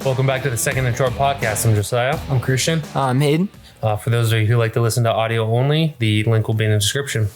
Welcome back to the Second and Short podcast. I'm Josiah. I'm Christian. I'm Hayden. For those of you who like to listen to audio only, the link will be in the description.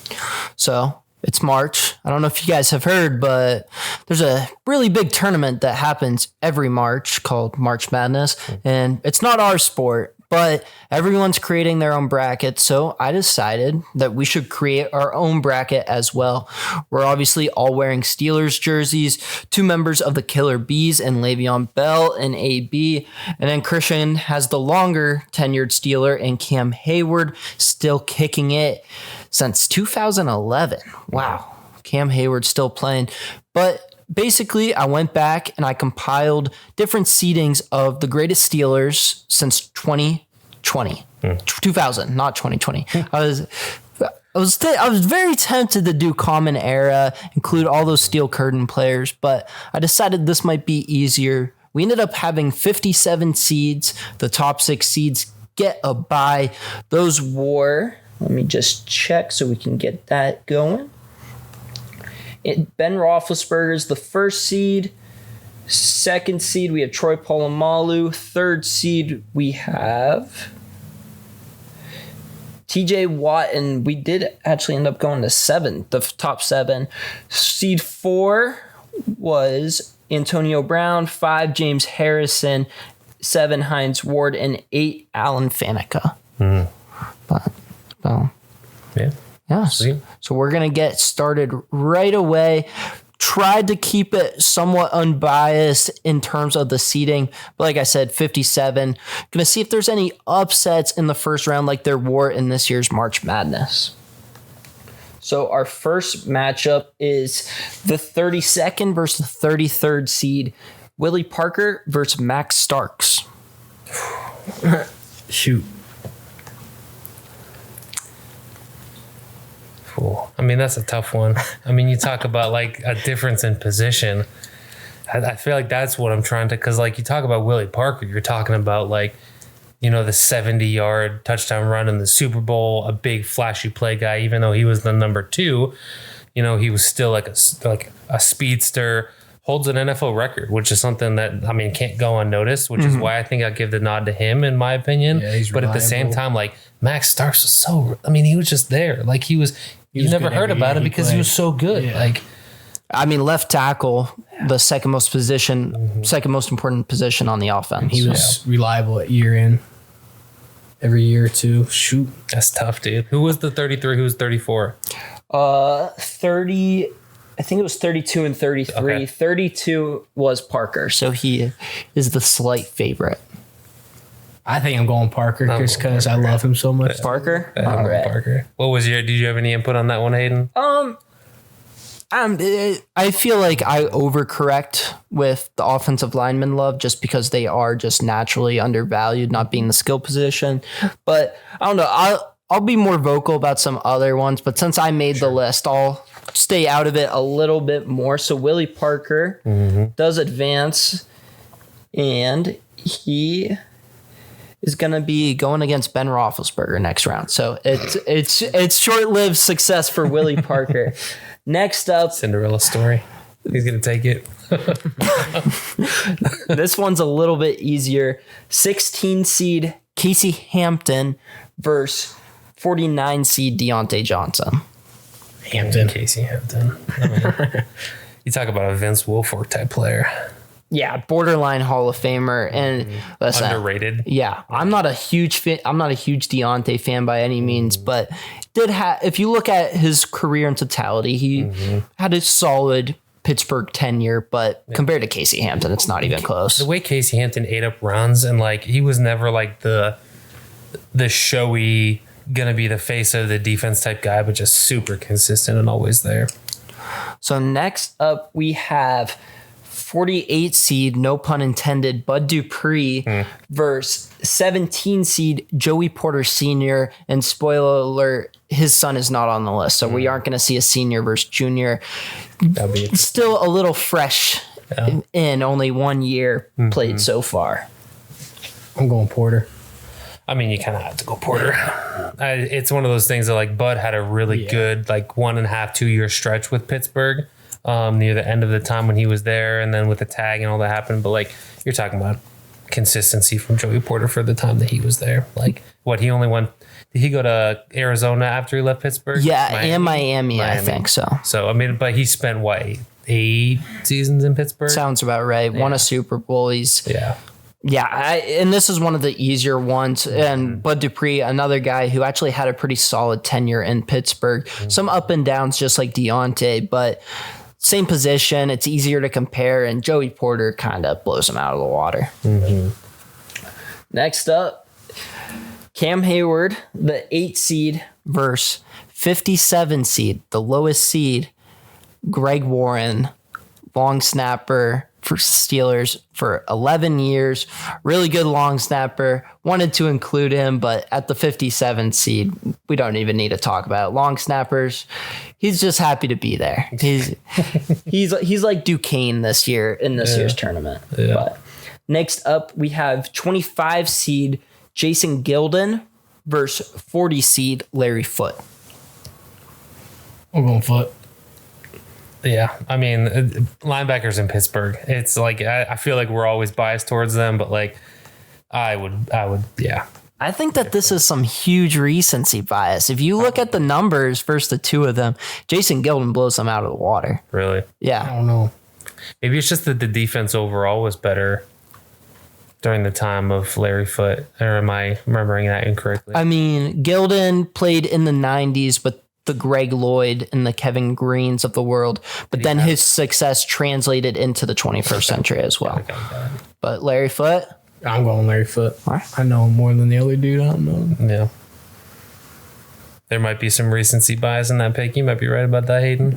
So it's March. I don't know if you guys have heard, but there's a really big tournament that happens every March called March Madness. And it's not our sport, but everyone's creating their own bracket. So I decided that we should create our own bracket as well. We're obviously all wearing Steelers jerseys, two members of the Killer Bees and Le'Veon Bell in AB. And then Christian has the longer tenured Steeler and Cam Hayward still kicking it since 2011. Wow. Cam Hayward still playing. But basically, I went back and I compiled different seedings of the greatest Steelers since 2020. 2000, not 2020. I was very tempted to do common era, include all those Steel Curtain players, but I decided this might be easier. We ended up having 57 seeds. The top 6 seeds get a bye. Those were, let me just check so we can get that going. Ben Roethlisberger is the first seed. Second seed, we have Troy Polamalu. Third seed, we have TJ Watt, and we did actually end up going to 7, the top 7. Seed 4 was Antonio Brown. 5, James Harrison. 7, Hines Ward, and 8, Alan Faneca. But, well, Yeah. yes. Sweet. So we're going to get started right away. Tried to keep it somewhat unbiased in terms of the seeding. But like I said, 57. Going to see if there's any upsets in the first round like there were in this year's March Madness. So our first matchup is the 32nd versus the 33rd seed. Willie Parker versus Max Starks. Shoot. Cool. I mean, that's a tough one. I mean, you talk about like a difference in position. I feel like that's what I'm trying to, because like you talk about Willie Parker, you're talking about like, you know, the 70-yard touchdown run in the Super Bowl, a big flashy play guy, even though he was the number 2, you know, he was still like a speedster, holds an NFL record, which is something that, I mean, can't go unnoticed, which is why I think I'll give the nod to him in my opinion. Yeah, he's but at the same reliable. time, like Max Starks was he was just there. Like he was never good heard every about year him he because he played. was so good. Yeah. Like, I mean, left tackle, the second most important position on the offense. He was reliable at year in. Every year or two. Shoot. that's tough, dude. Who was the 33? Who was 34? 30, I think it was 32 and 33. Okay. 32 was Parker, so he is the slight favorite. I think I'm going Parker I'm just going because I love him so much. Parker? I'm All going right. Parker. What was did you have any input on that one, Hayden? I feel like I overcorrect with the offensive lineman love just because they are just naturally undervalued, not being the skill position. But I don't know. I'll be more vocal about some other ones, but since I made the list, I'll stay out of it a little bit more. So Willie Parker does advance, and he is going to be going against Ben Roethlisberger next round. So it's short-lived success for Willie Parker. Next up, Cinderella story. He's going to take it. this one's a little bit easier. 16 seed Casey Hampton versus 49 seed Deontay Johnson. Casey Hampton. I mean, you talk about a Vince Wilfork type player. Yeah, borderline Hall of Famer, and listen, Underrated. Yeah, I'm not a huge Deontay fan by any means, but if you look at his career in totality, he had a solid Pittsburgh tenure, but compared to Casey Hampton, it's not even close. The way Casey Hampton ate up runs, and like he was never like the showy, gonna be the face of the defense type guy, but just super consistent and always there. So next up, we have 48 seed, no pun intended, Bud Dupree versus 17 seed Joey Porter Sr. And spoiler alert, his son is not on the list. So we aren't going to see a senior versus junior. That'd be Still a little fresh in only 1 year played so far. I'm going Porter. I mean, you kind of have to go Porter. It's one of those things that like Bud had a really good like 1.5, 2 year stretch with Pittsburgh near the end of the time when he was there, and then with the tag and all that happened. But like you're talking about consistency from Joey Porter for the time that he was there. Like, what, he only went, did he go to Arizona after he left Pittsburgh? Yeah, and Miami, I think so. So, I mean, but he spent, what, 8 seasons in Pittsburgh? Sounds about right. Won a Super Bowl. Yeah, and this is one of the easier ones. And Bud Dupree, another guy who actually had a pretty solid tenure in Pittsburgh. Some up and downs, just like Deontay, but same position. It's easier to compare, and Joey Porter kind of blows him out of the water. Next up, Cam Hayward, the 8 seed versus 57 seed, the lowest seed, Greg Warren, long snapper for Steelers for 11 years. Really good long snapper. Wanted to include him, but at the 57 seed, we don't even need to talk about it. Long snappers, he's just happy to be there. He's like Duquesne this year in this year's tournament. Yeah. But next up, we have 25 seed Jason Gilden versus 40 seed Larry Foote. I'm going Foot. Yeah, I mean, linebackers in Pittsburgh, it's like, I feel like we're always biased towards them, but like, I would, yeah. I think that this is some huge recency bias. If you look at the numbers versus the two of them, Jason Gilden blows them out of the water. Really? I Yeah. don't know. Maybe it's just that the defense overall was better during the time of Larry Foote, or am I remembering that incorrectly? I mean, Gilden played in the 90s, but the Greg Lloyd and the Kevin Greens of the world, but then his success translated into the 21st century as well. Okay, got it. But Larry Foote, I'm going Larry Foote. All right. I know him more than the other dude. I don't know him. Yeah. There might be some recency bias in that pick. You might be right about that, Hayden.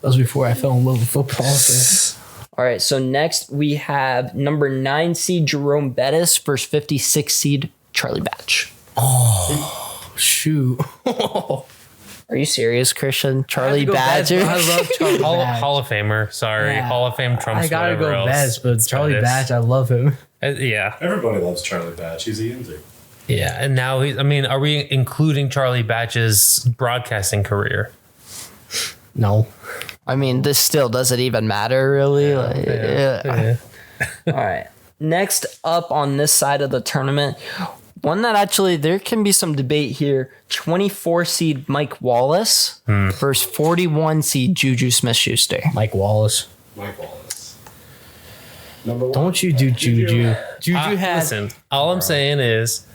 That was before I fell in love with football. So. all right, so next we have number 9 seed Jerome Bettis versus 56 seed Charlie Batch. Shoot. Are you serious, Christian? Charlie Bettis, Badger? but I love Charlie Batch. Hall of Famer. Sorry. Yeah. Hall of Fame trumps I gotta whatever go else. Bettis, but Charlie Bettis. Batch, I love him. Yeah. Everybody loves Charlie Batch. He's a Yinzer. Yeah. And now I mean, are we including Charlie Batch's broadcasting career? No. I mean, this still doesn't even matter, really. Yeah. All right. Next up on this side of the tournament, one that actually there can be some debate here. 24 seed Mike Wallace versus 41 seed Juju Smith-Schuster. Mike Wallace. Mike Wallace. Number 1. Don't you do Juju. Juju had Listen, all I'm saying is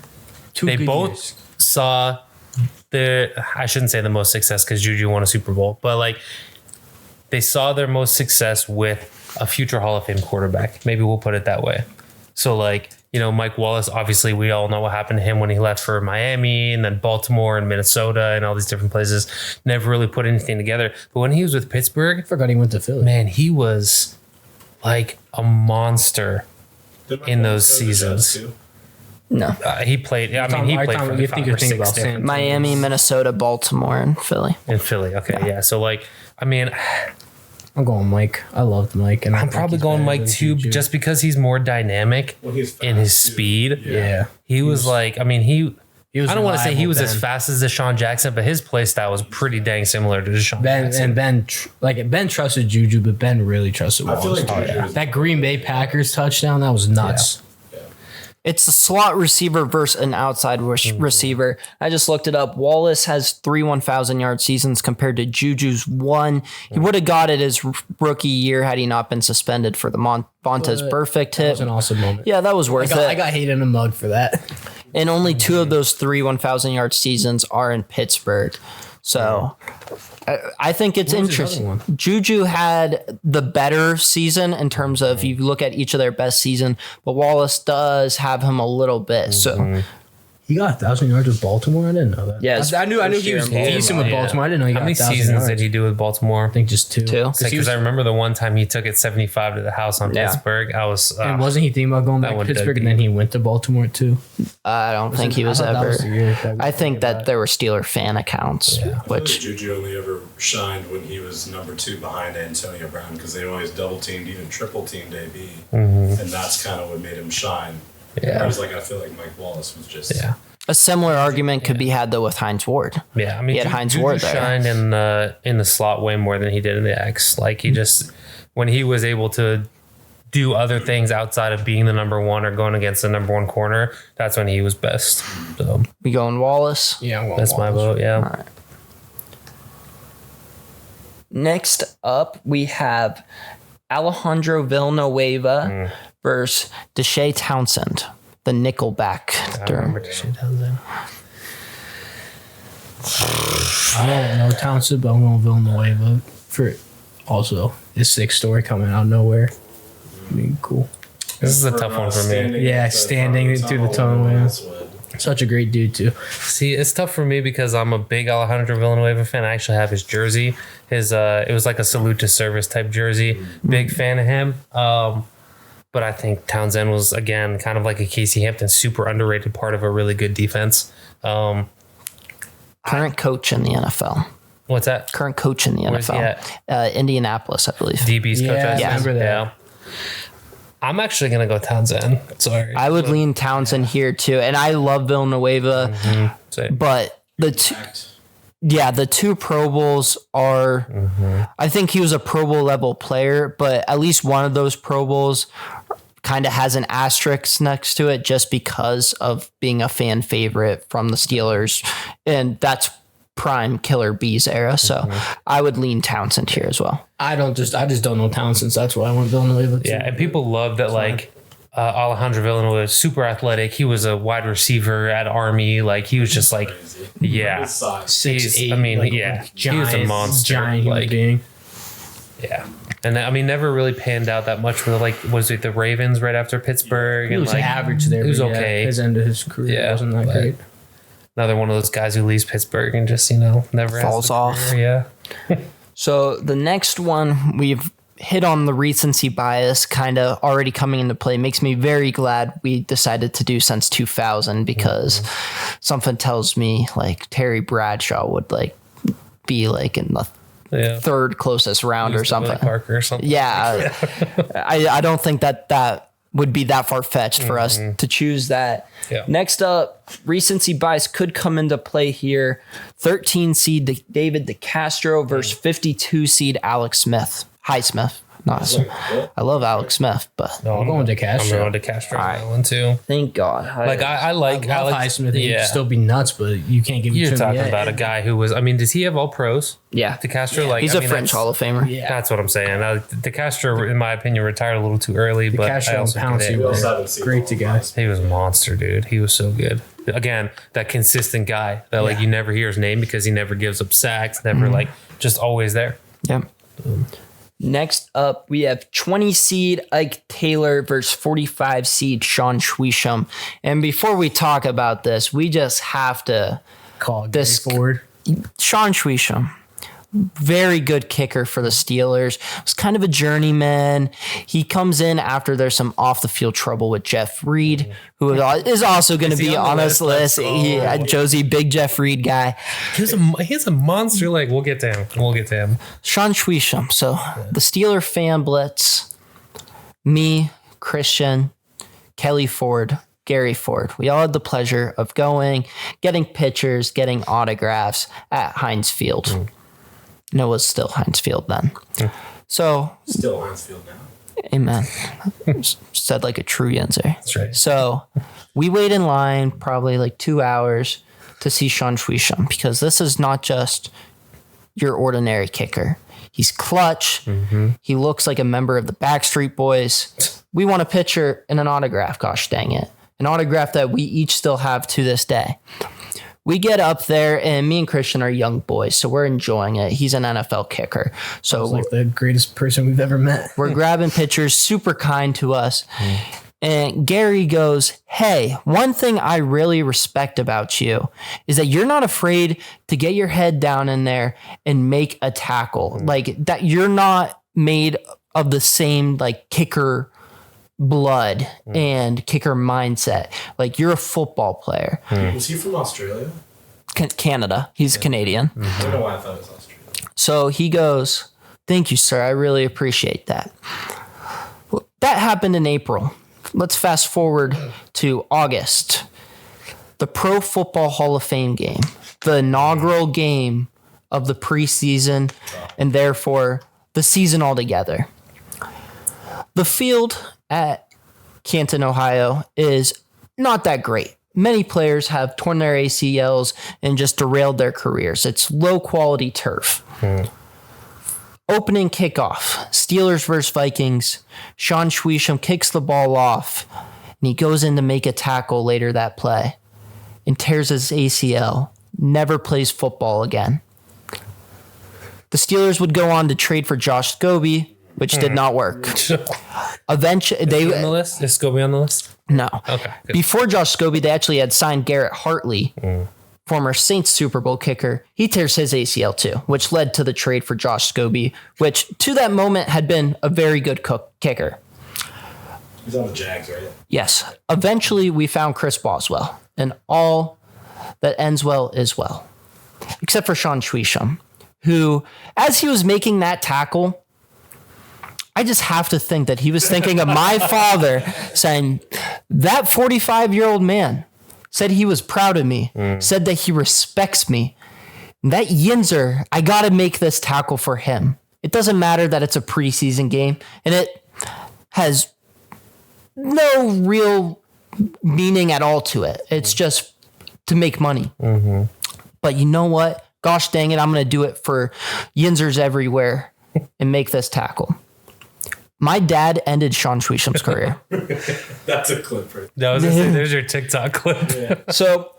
2 they good both years. saw I shouldn't say the most success because Juju won a Super Bowl, but like they saw their most success with a future Hall of Fame quarterback. Maybe we'll put it that way. So like, you know, Mike Wallace, obviously we all know what happened to him when he left for Miami and then Baltimore and Minnesota and all these different places. Never really put anything together. But when he was with Pittsburgh, I forgot he went to Philly. man, he was like a monster Did Mike in Wallace those go to the Jets seasons. too? No. He played. I mean, he played for you the think 5 you're or thinking 6 about Sam. different Miami, Minnesota, Baltimore, and Philly. in Philly. Okay, yeah. So like, I mean, I'm going Mike. I loved Mike. And I I'm think probably he's going better Mike than too, Juju. just because he's more dynamic Well, he's in his fast, too. speed. Yeah. He was like, I mean, he was I don't want to say he reliable, was as Ben. fast as Deshaun Jackson, but his play style was pretty dang similar to Deshaun Jackson. Ben trusted Juju, but Ben really trusted I Wallace. feel like Juju is That Green Bay Packers touchdown, that was nuts. It's a slot receiver versus an outside receiver. I just looked it up. Wallace has 3 1,000-yard seasons compared to Juju's 1. He would have got it his rookie year had he not been suspended for the Vontaze Perfect That hit. was an awesome moment. Yeah, that was worth I it. got hated in a mug for that. And only 2 of those 3 1,000-yard seasons are in Pittsburgh. So I think it's What was his interesting. other one? Juju had the better season in terms of you look at each of their best season, but Wallace does have him a little bit. So He got 1,000 yards with Baltimore. I didn't know that. Yeah, I knew he was decent with Baltimore. I didn't know he got How many 1,000 seasons yards. did he do with Baltimore? I think just 2. 2. Because I remember the one time he took it 75 to the house on Yeah. Pittsburgh. I was And wasn't he thinking about going back to one dug Pittsburgh, and deep. then he went to Baltimore too? I don't think he was I thought that ever. was the year that we I think about that there were Steeler fan accounts, I feel like which Juju only ever shined when he was number 2 behind Antonio Brown because they always double teamed, even triple teamed AB, and that's kind of what made him shine. Yeah. Whereas, like, I feel like Mike Wallace was just yeah. a similar argument could be had though with Heinz Ward. Yeah, I mean, He had Heinz Juju Ward there. shined in the slot way more than he did in the X. Like he just when he was able to do other things outside of being the number one or going against the number one corner, that's when he was best. So We going Wallace? Yeah, well, that's my vote. Yeah. Next up, we have Alejandro Villanueva versus Deshae Townsend, the Nickelback. I remember Deshae Townsend. I don't know Townsend, but I'm going Villanueva for also his 6th story coming out of nowhere. I mean, cool. This is a tough one for me. Yeah, standing through the tunnel, man. Such a great dude too. See, it's tough for me because I'm a big Alejandro Villanueva fan. I actually have his jersey. It was like a salute to service type jersey. Big fan of him. But I think Townsend was, again, kind of like a Casey Hampton, super underrated part of a really good defense. Current coach in the NFL. What's that? Current coach in the Where's he NFL. Indianapolis, I believe. DB's coach. Yeah, I remember that. Yeah. I'm actually going to go Townsend. Sorry. I would lean Townsend here too, and I love Villanueva, but the two Pro Bowls are. I think he was a Pro Bowl level player, but at least one of those Pro Bowls kind of has an asterisk next to it just because of being a fan favorite from the Steelers, and that's prime Killer Bees era. So I would lean Townsend here as well. I just don't know Townsend, so that's why I want Villanueva too. Yeah, and people love that, like, Alejandro Villanueva is super athletic. He was a wide receiver at Army. Like, he was just like, yeah. His size. 6'8", I mean, like, yeah, giant, he was a monster. giant human Like, being. yeah. And I mean, never really panned out that much with, like, was it the Ravens right after Pittsburgh? He And was like, average there. He was but yeah, okay. his end of his career wasn't that but great. Another one of those guys who leaves Pittsburgh and just, never Falls has the off. career. Yeah. So the next one, we've hit on the recency bias kind of already coming into play. Makes me very glad we decided to do since 2000 because something tells me like Terry Bradshaw would like be like in the Yeah. third closest round or Lose to Willie something. Parker or something. Yeah, I don't think that would be that far fetched for us to choose that. Yeah. Next up, recency bias could come into play here. 13 seed David DeCastro versus 52 seed Alex Smith. Highsmith. Not I love Alex Smith, but No, I'm going DeCastro. I'm going DeCastro on that one too. thank God. Like I like I love Alex. Highsmith. He can still be nuts, but you can't give it You're to him talking yet. about a guy who was. I mean, does he have all pros? yeah, DeCastro, like he's I a mean, French that's- Hall of Famer. Yeah. That's what I'm saying. DeCastro, in my opinion, retired a little too early, but I DeCastro and also get Pouncey it. We also were haven't seen great all together. of He was a monster, dude. He was so good. Again, that consistent guy that like you never hear his name because he never gives up sacks, never like just always there. Yep. Next up, we have 20 seed Ike Taylor versus 45 seed Sean Schwisham. And before we talk about this, we just have to. Call This- Gary Ford. Sean Schwisham, very good kicker for the Steelers. Was kind of a journeyman. He comes in after there's some off the field trouble with Jeff Reed, who is also going to Is he be on the on this list? list. Josie, big Jeff Reed guy. He's a monster. Like we'll get to him. Sean Schwisham. So the Steeler fan blitz, me, Christian, Kelly Ford, Gary Ford. We all had the pleasure of going, getting pictures, getting autographs at Heinz Field. No, it was still Heinz Field then. So, Still Hansfield now. amen. Said like a true Yenzer. That's right. So we wait in line probably like 2 hours to see Sean Schwisham because this is not just your ordinary kicker. He's clutch. He looks like a member of the Backstreet Boys. We want a picture and an autograph. Gosh dang it. An autograph that we each still have to this day. We get up there and me and Christian are young boys, so we're enjoying it. He's an NFL kicker. So He's like the greatest person we've ever met. we're grabbing pictures, super kind to us. And Gary goes, "Hey, one thing I really respect about you is that you're not afraid to get your head down in there and make a tackle. Like that you're not made of the same like kicker blood and kicker mindset. Like you're a football player." Was he from Australia? Canada. He's Canadian. I don't know why I thought it was Australia. So he goes, "Thank you, sir. I really appreciate that." Well, that happened in April. Let's fast forward to August. The Pro Football Hall of Fame game, the inaugural game of the preseason, and therefore the season altogether. The field at Canton, Ohio is not that great. Many players have torn their ACLs and just derailed their careers. It's low quality turf. Opening kickoff, Steelers versus Vikings. Sean Schweischem kicks the ball off, and he goes in to make a tackle later that play and tears his ACL. Never plays football again. The Steelers would go on to trade for Josh Scobie, which did not work. Eventually, On the list? Is Scobie on the list? no. Okay. Good. Before Josh Scobie, they actually had signed Garrett Hartley, former Saints Super Bowl kicker. He tears his ACL too, which led to the trade for Josh Scobie, which to that moment had been a very good kicker. He's on the Jags, right? Yes. Eventually, we found Chris Boswell, and all that ends well is well, except for Sean Schweischem, who, as he was making that tackle, I just have to think that he was thinking of my father saying, that 45-year-old man said he was proud of me, said that he respects me. That Yinzer, I got to make this tackle for him. It doesn't matter that it's a preseason game, and it has no real meaning at all to it. It's just to make money. But you know what? Gosh dang it, I'm going to do it for Yinzers everywhere and make this tackle. My dad ended Sean Schweischem's career. That's a clip right That was there's your TikTok clip. So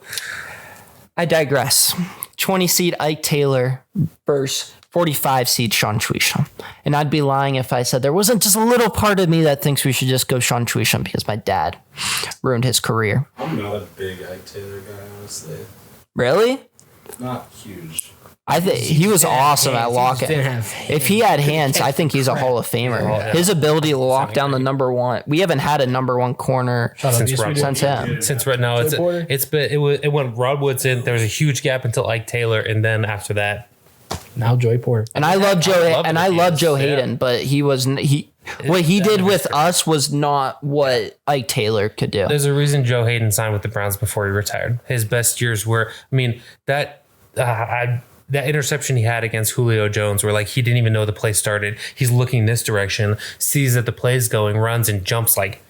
I digress. 20 seed Ike Taylor versus 45 seed Sean Schweischem. And I'd be lying if I said there wasn't just a little part of me that thinks we should just go Sean Schweischem because my dad ruined his career. I'm not a big Ike Taylor guy, honestly. Really? Not huge. I think he was awesome at locking. If he had hands, I think he's a Hall of Famer. Yeah. His ability to lock down the number one. We haven't had a number one corner Since since him. Since right now, it went Rod Woodson. There was a huge gap until Ike Taylor, and then after that, Now Joey Porter. And I love Joe. love And the I love Beatles, Joe yeah. Hayden, but what he did with us was not what Ike Taylor could do. there's a reason Joe Hayden signed with the Browns before he retired. His best years were, I mean, that interception he had against Julio Jones, where like he didn't even know the play started. He's looking this direction, sees that the play's going, runs and jumps like.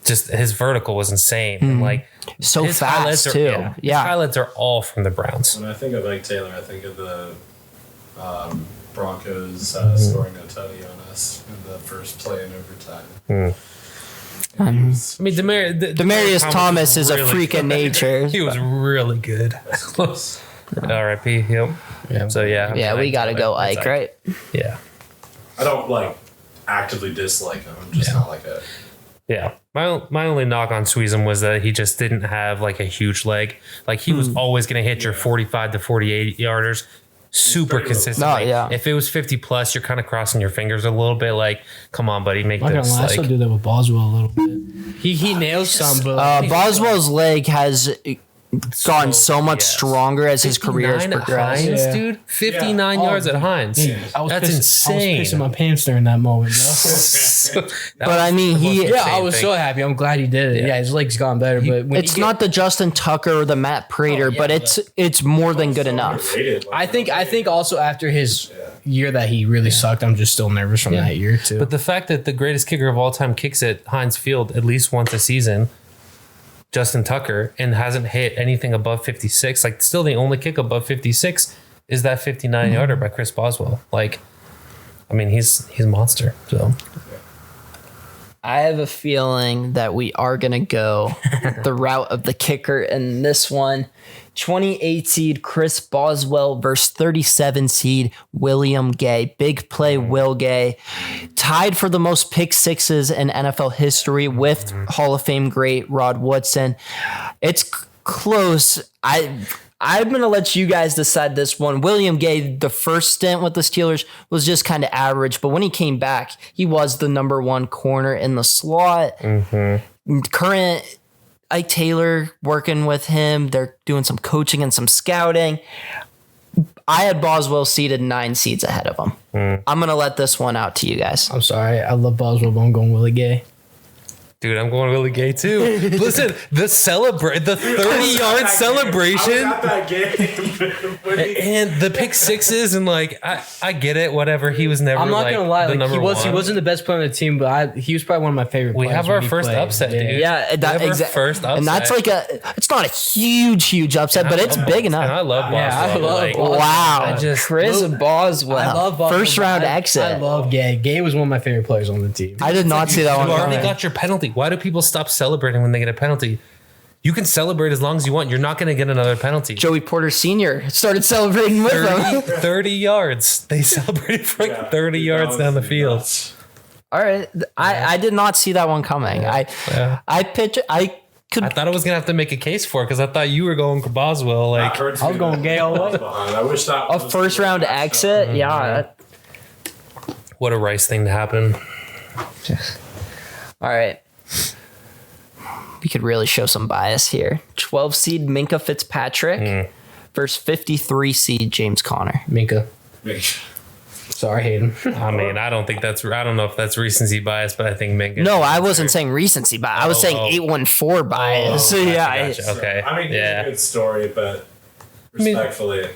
Just his vertical was insane. And like So his fast, highlights too. His Yeah. highlights are all from the Browns. When I think of Ike Taylor, I think of the Broncos scoring a tutty on us in the first play in overtime. I mean, Demarius Thomas is a freak of nature. He was really good. R.I.P. Yep. Yeah. So yeah. Yeah, we got to go It's Ike, right? Yeah. I don't like actively dislike him. I'm just not like a. Yeah. My only knock on Sweezum was that he just didn't have like a huge leg. Like he was always going to hit your 45 to 48 yarders super consistently. No, yeah. If it was 50 plus, you're kind of crossing your fingers a little bit. Like, come on, buddy, make I'm not this. gonna lie, I still Like, do that with Boswell a little bit. He nails some, but Boswell's leg has gotten so much yes. sronger as his career has 59 at progressed. Hines, Yeah. dude. 59 Yeah. yards at Hines. That's insane. I was pissing my pants during that moment, though. But I mean, Yeah, I was so happy. I'm glad he did it. Yeah, his leg's gone better. But when It's not the Justin Tucker or the Matt Prater, but it's more than good enough. I think also after his year that he really sucked, I'm just still nervous from that year too. But the fact that the greatest kicker of all time kicks at Heinz Field at least once a season, Justin Tucker, and hasn't hit anything above 56, like still the only kick above 56 is that 59 yarder by Chris Boswell. Like, I mean, he's a monster. So I have a feeling that we are going to go the route of the kicker in this one. 28 seed Chris Boswell versus 37 seed William Gay. Big play Will Gay. Tied for the most pick sixes in NFL history with Hall of Fame great Rod Woodson. It's close. I'm going to let you guys decide this one. William Gay, the first stint with the Steelers was just kind of average, but when he came back, he was the number one corner in the slot. Current Ike Taylor working with him. They're doing some coaching and some scouting. I had Boswell seated 9 seeds ahead of him. I'm going to let this one out to you guys. I'm sorry, I love Boswell, but I'm going Willie Gay. Dude, I'm going Willie Gay too. Listen, the 30-yard celebration. I was at that game. When he- And the pick sixes and like I get it, whatever. He was never. I'm not like, gonna lie, the like number he one. wasn't the best player on the team, but he was probably one of my favorite We players. have our when he first played. upset, dude. Yeah, We have our exactly. first upset. And that's like it's not a huge upset, but it's big And I enough. love Boswell. Yeah, I love like, Boswell. Wow, I just Chris Boswell. I love Boswell, First round but exit. I love Gay. Gay was one of my favorite players on the team. I did not see that one you already coming. got your penalty. Why do people stop celebrating when they get a penalty? You can celebrate as long as you want. You're not going to get another penalty. Joey Porter Sr. started celebrating with 30, him. 30 yards. They celebrated for like 30 yards down the field. All right, I did not see that one coming. Yeah. I could. I thought I was gonna have to make a case for it because I thought you were going Boswell. Like, I was going Gay all the way. I wish that A was first round exit, Mm-hmm. yeah. what a Rice thing to happen. All right. We could really show some bias here. 12 seed Minka Fitzpatrick versus 53 seed James Conner. Minka. Sorry, Hayden. I mean, I don't know if that's recency bias, but I think Minka. No, I wasn't saying recency bias. I was saying oh. 814 bias. Oh, yeah. gotcha. Okay. I mean, yeah. it's a good story, but mean- respectfully,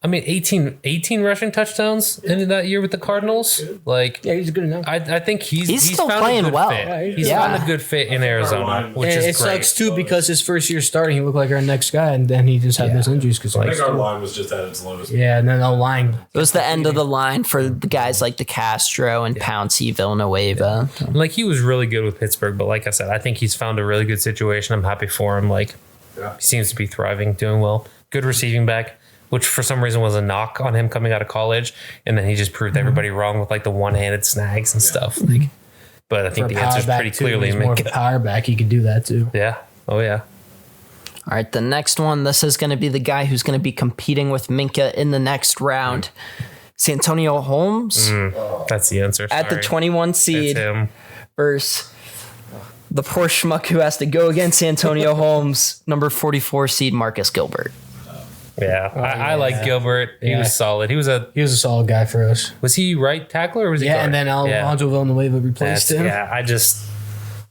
I mean, 18 rushing touchdowns in that year with the Cardinals. Like, Yeah, he's good enough. I think he's still found playing a good well. Fit. Yeah, He's yeah. found a good fit in Arizona, which And is it great. sucks too because his first year starting, he looked like our next guy, and then he just had those injuries. Because I think our line was just at its lowest. yeah, and then the line. It was the end of the line for the guys like DeCastro and Pouncey, Villanueva. Like, he was really good with Pittsburgh, but like I said, I think he's found a really good situation. I'm happy for him. Like, Yeah. he seems to be thriving, doing well. Good receiving back, which for some reason was a knock on him coming out of college, and then he just proved everybody wrong with like the one-handed snags and stuff. Like, but I think For the a answer is power back, pretty too. clearly He's more of a Minka. power back. He could do that too. Yeah. Oh yeah. All right, the next one. This is going to be the guy who's going to be competing with Minka in the next round. Santonio Holmes That's the answer. at the Sorry. 21 That's seed him. versus the poor schmuck who has to go against Antonio Holmes, number 44 seed Marcus Gilbert. Yeah. I like Gilbert. He Yeah. was solid. He was a solid guy for us. Was he right tackle or was he Yeah, guard? and then Alonso Villanueva replaced him.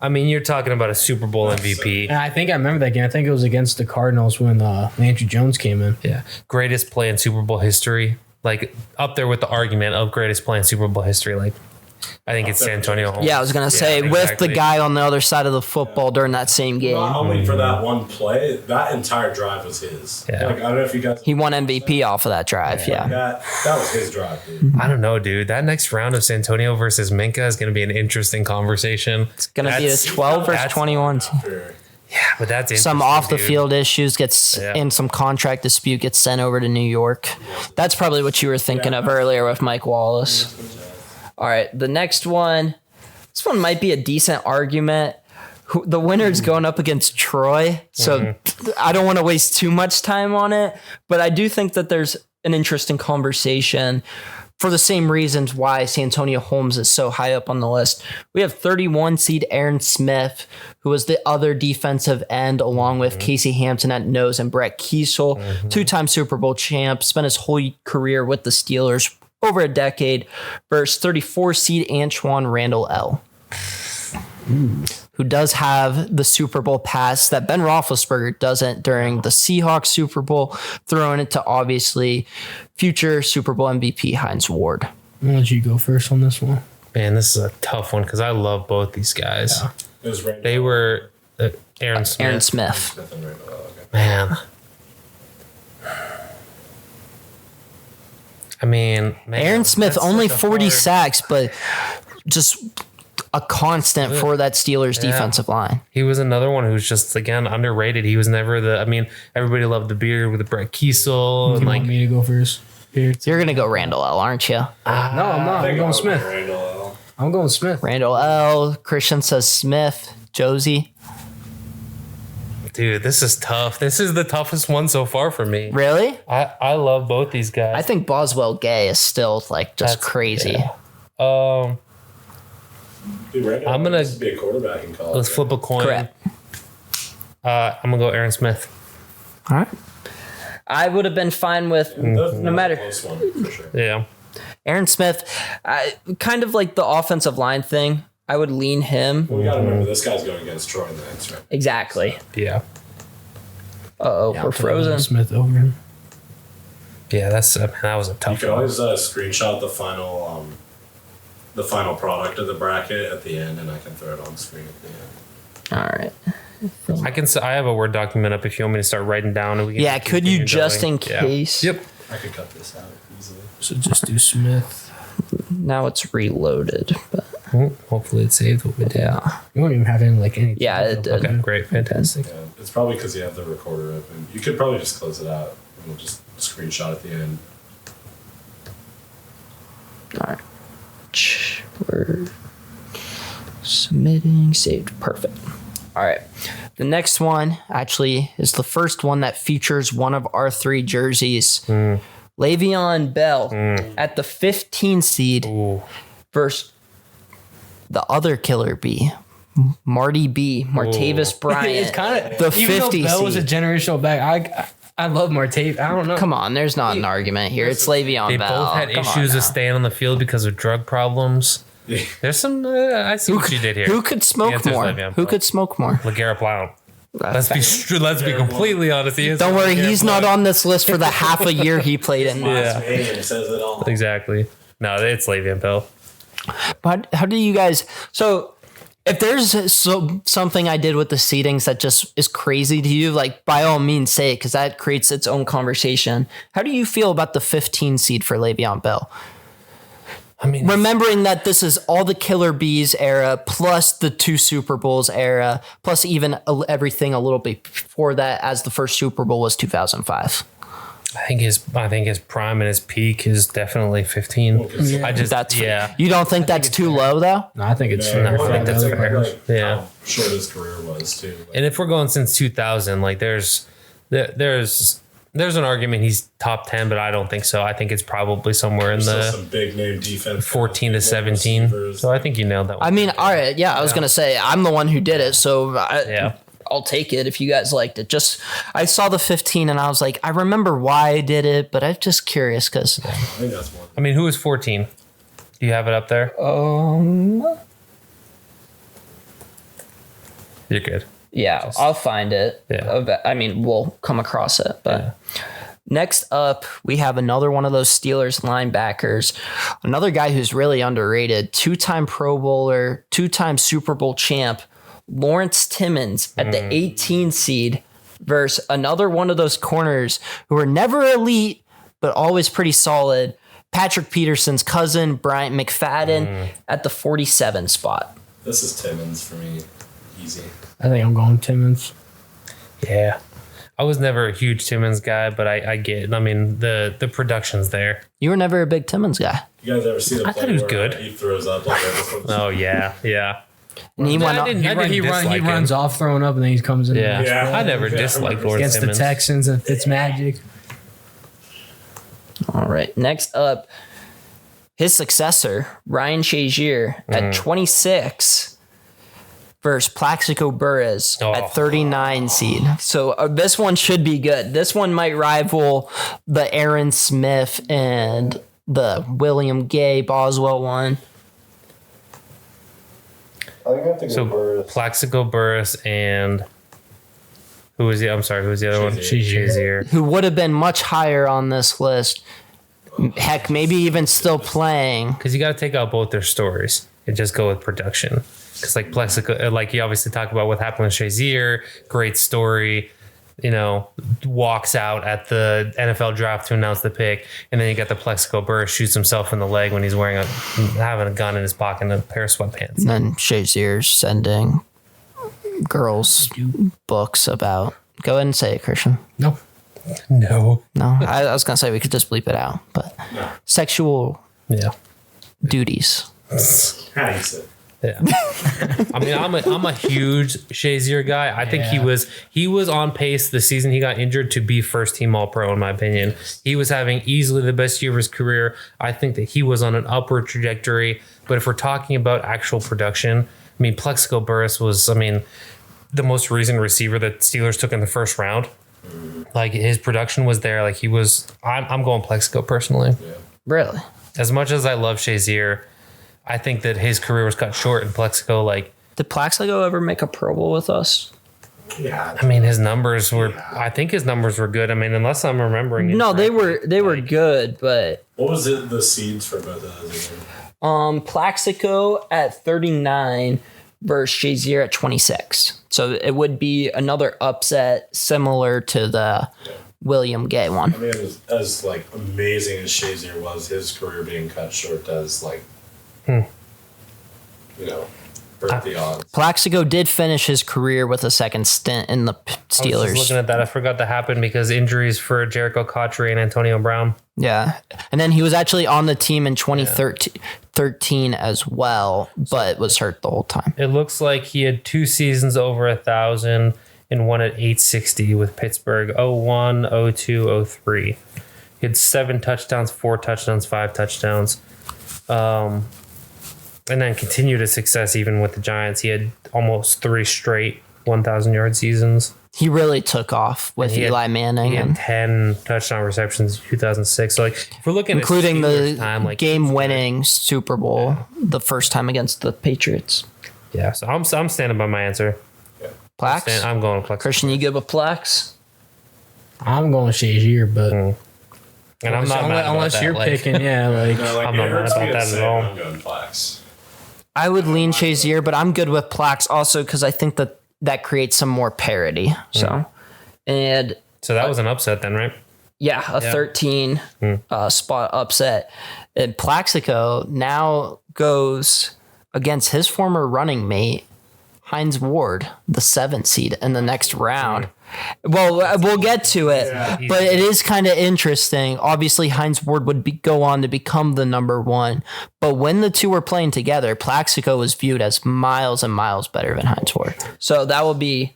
I mean, you're talking about a Super Bowl MVP. And I think I remember that game. I think it was against the Cardinals when Landry Jones came in. Yeah. Greatest play in Super Bowl history. Like, up there with the argument of greatest play in Super Bowl history. Like, I think it's Santonio Holmes. Yeah, I was going to say, with the exactly. guy on the other side of the football during that same game. Not only for that one play, that entire drive was his. Yeah. Like, I don't know if you guys. He won MVP off of that drive, yeah. That was his drive, dude. I don't know, dude. That next round of Santonio versus Minka is going to be an interesting conversation. It's going to be a 12 versus 21. Yeah, but that's interesting, Some off the dude. field issues gets Yeah. and some contract dispute gets sent over to New York. That's probably what you were thinking of earlier with Mike Wallace. All right, the next one. This one might be a decent argument. The winner's going up against Troy, so I don't want to waste too much time on it. But I do think that there's an interesting conversation for the same reasons why Santonio Holmes is so high up on the list. We have 31 seed Aaron Smith, who was the other defensive end, along with Casey Hampton at nose and Brett Kiesel, two-time Super Bowl champ, spent his whole career with the Steelers, over a decade, versus 34 seed Antoine Randall L., who does have the Super Bowl pass that Ben Roethlisberger doesn't during the Seahawks Super Bowl, throwing it to obviously future Super Bowl MVP Hines Ward. I'm gonna let you go first on this one. Man, this is a tough one because I love both these guys. It was Randall. They were Aaron Smith. Aaron Smith. Smith and Randall. Oh, okay. Man. I mean, man, Aaron Smith, that's only such a 40 hard- sacks, but just a constant for that Steelers defensive line. He was another one who's just, again, underrated. He was never everybody loved the beard with the Brett Kiesel. And You like, want me to go first? Here. You're going to go Randall L., aren't you? No, I'm not. I I'm think going I'll Smith. go Randall L. I'm going Smith. Randall L., Christian says Smith, Josie. dude, this is tough. This is the toughest one so far for me. Really? I love both these guys. I think Boswell Gay is still like just That's- crazy. yeah. Dude, Randall I'm gonna- used to be a quarterback in college. Let's flip a coin. Correct. I'm gonna go Aaron Smith. All right. I would have been fine with no matter- Close one, for sure. Yeah. Aaron Smith, kind of like the offensive line thing. I would lean him. We got to remember this guy's going against Troy next, right? Exactly. Yeah. Uh-oh, Yeah, we're I'm putting frozen. Smith over him. Yeah, that was a You tough can one. always screenshot the final product of the bracket at the end, and I can throw it on the screen at the end. All right. I have a Word document up if you want me to start writing down. And we can Yeah, just could you continue just going. in case? Yeah. Yep. I could cut this out easily. So just do Smith. Now it's reloaded. But Hopefully it saved what we did. yeah. You won't even have any like any. Yeah, it did. Okay, great. Fantastic. Yeah, it's probably because you have the recorder open. You could probably just close it out and we'll just screenshot at the end. All right. We're submitting, saved. Perfect. All right. The next one actually is the first one that features one of our 3 jerseys. Le'Veon Bell at the 15 seed Ooh. versus the other killer bee, Marty B, Martavis Bryant. It's kind of the even 50 though Bell was a seed. generational back. I love Martavis. I don't know. Come on, there's not an argument here. It's Le'Veon They Bell. both had Come on issues now. with staying on the field because of drug problems. Yeah. There's some. I see what you did here. Who could smoke answer's more? Le'Veon Who Bell. could smoke more? LeGarrette Blount. Let's be completely honest. He is Don't worry, LeGarrette he's not Blount. on this list for the half a year he played in. Last name says it all. Exactly. No, it's Le'Veon Bell. But how do you guys? So, if there's something I did with the seedings that just is crazy to you, like by all means say it because that creates its own conversation. How do you feel about the 15 seed for Le'Veon Bell? I mean, Remembering that this is all the Killer Bees era, plus the 2 Super Bowls era, plus even everything a little bit before that, as the first Super Bowl was 2005. I think his prime and his peak is definitely 15. I just That's yeah. You don't think that's too low though? No, I think it's Yeah, fair. I think that's fair. Yeah. How short his career was too. Like, And if we're going since 2000, like there's an argument he's top 10, but I don't think so. I think it's probably somewhere in still the some big name defense. 14 to 17. receivers. So I think you nailed that one. I mean, all right, yeah, I was gonna say I'm the one who did it, so Yeah. I'll take it if you guys liked it. Just I saw the 15 and I was like, I remember why I did it, but I'm just curious because I think that's one. I mean, who was 14? Do you have it up there? You're good. yeah, I'll find it. Yeah. I mean, we'll come across it. But next up, we have another one of those Steelers linebackers, another guy who's really underrated, 2-time Pro Bowler, 2-time Super Bowl champ, Lawrence Timmons at the 18 seed versus another one of those corners who were never elite, but always pretty solid, Patrick Peterson's cousin, Bryant McFadden at the 47 spot. This is Timmons for me. Easy. I think I'm going Timmons. Yeah. I was never a huge Timmons guy, but I get it. I mean, the production's there. You were never a big Timmons guy. You guys ever see the I play thought he was where good. He throws up like everything? Oh, yeah. Yeah. And he went I up. didn't- He dislike him. runs off throwing up and then he comes in. Yeah. the next Yeah. play. I never Yeah, disliked I Lawrence Against the Timmons. Texans and Fitzmagic. All right. Next up, his successor, Ryan Shazier, at 26 versus Plaxico Burress Oh. at 39 seed. So this one should be good. This one might rival the Aaron Smith and the William Gay Boswell one. I think I have to go So Burris. Plaxico Burris and who was the other one? Shazier. Shazier. Who would have been much higher on this list. Heck, maybe even still playing. Because you got to take out both their stories and just go with production. Because like Plaxico, like you obviously talk about what happened with Shazier, great story, you know, walks out at the NFL draft to announce the pick, and then you got the Plaxico Burris shoots himself in the leg when he's having a gun in his pocket and a pair of sweatpants. And then Shazier's sending girls books about. Go ahead and say it, Christian. No. No. No, I was gonna say we could just bleep it out, but sexual Yeah. duties. How do you say? Yeah. I mean, I'm a huge Shazier guy. I think he was on pace the season he got injured to be first team All Pro in my opinion. He was having easily the best year of his career. I think that he was on an upward trajectory. But if we're talking about actual production, I mean, Plaxico Burris was, I mean, the most recent receiver that Steelers took in the first round. Like his production was there. Like he was. I'm going Plaxico personally. Really? As much as I love Shazier, I think that his career was cut short in Plexico. Like, Did Plaxico ever make a Pro Bowl with us? Yeah. I mean, his numbers were. I think his numbers were good. I mean, unless I'm remembering. No, they incorrectly. were good, but What was it? The seeds for both of those again? Plaxico at 39 versus Shazier at 26. So it would be another upset similar to the William Gay one. I mean, as like amazing as Shazier was, his career being cut short does like, you know, hurt the odds. Plaxico did finish his career with a second stint in the I was Steelers. just looking at that. I forgot to happen because injuries for Jericho Cotchery and Antonio Brown. Yeah. And then he was actually on the team in 2013 as well, but was hurt the whole time. It looks like he had 2 seasons over 1,000 and one at 860 with Pittsburgh. 01, 02, 03. He had 7 touchdowns, 4 touchdowns, 5 touchdowns. And then continued his success even with the Giants. He had almost 3 straight 1,000-yard seasons. He really took off with He had- Eli Manning, He had and 10 touchdown receptions in 2006. So, like, if we're looking including at the Steelers time, like, game-winning Super Bowl, the first time against the Patriots. yeah. So I'm standing by my answer. Plax? I'm going Plex. Christian, you good with Plax? I'm going Shazier, but And I'm not mad about unless that. you're Like, picking, yeah, like No, like, I'm it not mad hurts me about to that at say, all. I'm going Plax. I would lean Shazier, but I'm good with Plax also because I think that creates some more parity. So, and So that was an upset then, right? yeah, a 13 spot upset. And Plaxico now goes against his former running mate, Hines Ward, the 7th seed in the next round. Well, we'll get to it, but it is kind of interesting. Obviously, Hines Ward would go on to become the number 1, but when the two were playing together, Plaxico was viewed as miles and miles better than Hines Ward. So that will be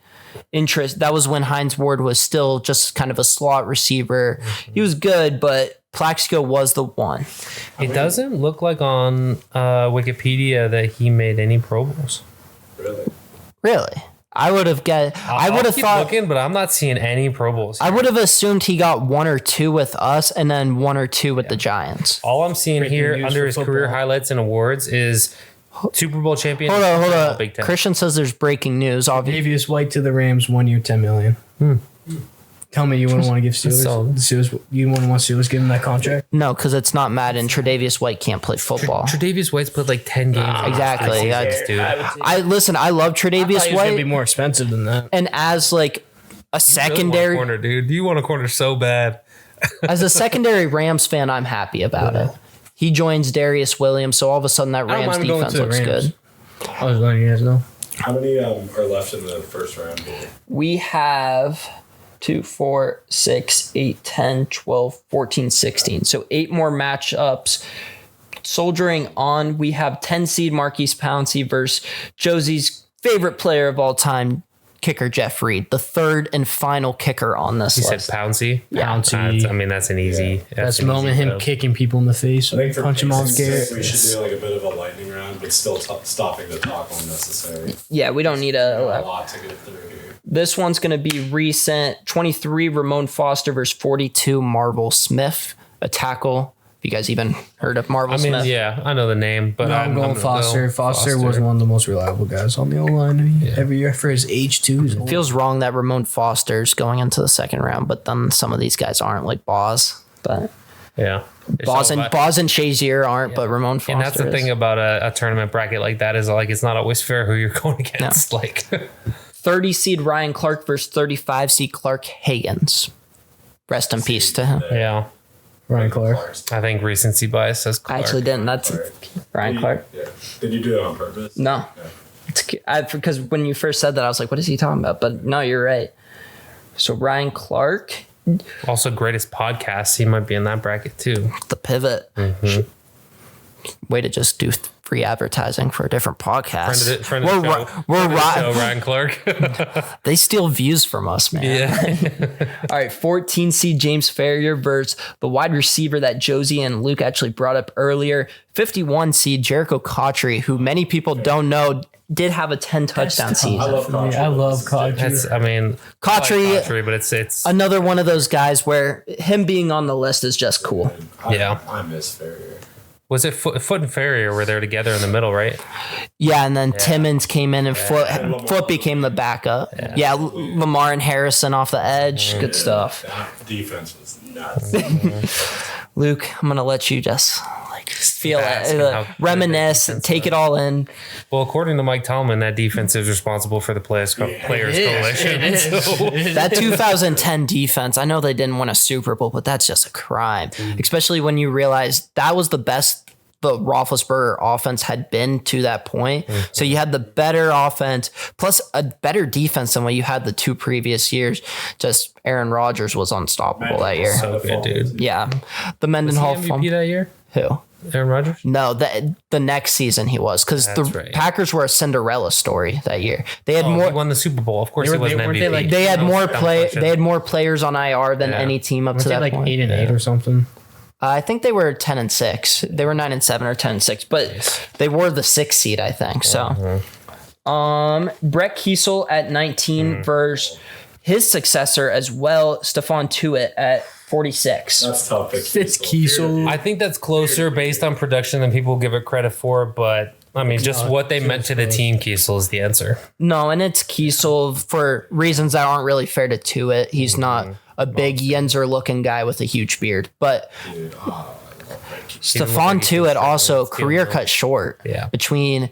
interest. That was when Hines Ward was still just kind of a slot receiver. He was good, but Plaxico was the one. It doesn't look like on Wikipedia that he made any Pro Bowls. Really, I would have I'll keep thought. looking, but I'm not seeing any Pro Bowls. I would have assumed he got 1 or 2 with us, and then 1 or 2 with the Giants. All I'm seeing here news under for his career football. highlights and awards is Super Bowl champion. Hold on. Big Ten. Christian says there's breaking news. Obviously, Davius White to the Rams, 1 year, $10 million. Tell me you wouldn't want to give Steelers. You wouldn't want Steelers give him that contract. no, because it's not Madden. Tre'Davious White can't play football. Tre'Davious White's played like 10 games. Exactly. Dude. I listen. I love I thought he Tre'Davious was gonna be White, more expensive than that. and as like a secondary, corner, dude. You want a corner so bad. as a secondary Rams fan, I'm happy about it. He joins Darius Williams, so all of a sudden that I don't Rams mind going defense to the looks Rams. good. I was letting you guys know. How many are left in the first round? We have 2, 4, 6, 8, 10, 12, 14, 16. So 8 more matchups. Soldiering on, we have 10 seed Marquise Pouncey versus Josie's favorite player of all time, kicker Jeff Reed, the 3rd and final kicker on this He said list. Pouncey. Pouncey. I mean, that's an easy. That's an the moment easy him vote. kicking people in the face, I think for punch him off pacing's Garrett. sake, we should do like a bit of a lightning round, but still stopping the talk unnecessary. Yeah, we don't need A a. lot to get through here. This one's going to be recent. 23 Ramon Foster versus 42 Marvel Smith, a tackle. Have you guys even heard of Marvel I mean, Smith? yeah, I know the name, but No, I'm going gonna Foster. go Foster was one of the most reliable guys on the O line every year for his H2s. Feels wrong that Ramon Foster's going into the second round, but then some of these guys aren't, like Boz. But Yeah. Boz and Shazier aren't, but Ramon Foster And that's the is. thing about a tournament bracket like that is like it's not always fair who you're going against. Like 30 seed Ryan Clark versus 35 seed Clark Higgins. Rest in peace to him. yeah. Ryan Clark. I think recency bias says I Clark. actually didn't. That's Ryan Clark. Yeah. Did you do it on purpose? No. Because when you first said that, I was like, what is he talking about? But no, you're right. So Ryan Clark, Also, greatest podcast. He might be in that bracket too. the pivot. Mm-hmm. Way to just do free advertising for a different podcast. Friend of the show. We're Friend of the show, right. Ryan Clark. They steal views from us, man. Yeah. All right, 14 seed James Ferrier versus the wide receiver that Josie and Luke actually brought up earlier. 51 seed Jericho Cotchery, who many people don't know did have a 10 touchdown season. I love Contra. I love Cotchery. That's, I mean, Cotchery- I like Cotchery, but it's Another one of those guys where him being on the list is just cool. Yeah. I miss Ferrier. Was it Foot and Ferrier were there together in the middle, right? Yeah, and then Timmons came in and Lamar Foot became the backup. Yeah, Lamar and Harrison off the edge. Good stuff. That defense was nuts. Luke, I'm going to let you just feel asking it, how good reminisce, that defense take it all in. Well, according to Mike Tomlin, that defense is responsible for the players coalition. So, That 2010 defense, I know they didn't win a Super Bowl, but that's just a crime, especially when you realize that was the best the Roethlisberger offense had been to that point. So you had the better offense plus a better defense than what you had the 2 previous years. Just Aaron Rodgers was unstoppable that year. so good, dude. Yeah. The Was Mendenhall he MVP that year? Who? Aaron Rodgers? No, the next season he was because the That's right. Packers were a Cinderella story that year. They had He more. won the Super Bowl. Of course, he wasn't weren't MVP. they like- They had more Dumb play. question. They had more players on IR than Yeah. any team up Was to it that like point. 8-8 or something? I think they were 10-6. They were 9-7 or 10-6, but they were the 6th seed, I think. So, Brett Kiesel at 19 versus his successor as well, Stephon Tuitt at 46. That's tough. Fitz Kiesel. I think that's closer based on production than people give it credit for, but I mean, just what they meant to the team, Kiesel is the answer. No, and it's Kiesel for reasons that aren't really fair to Tuitt. He's not a big Yenzer-looking guy with a huge beard, but Stephon Tuitt also career cut short. Yeah. Between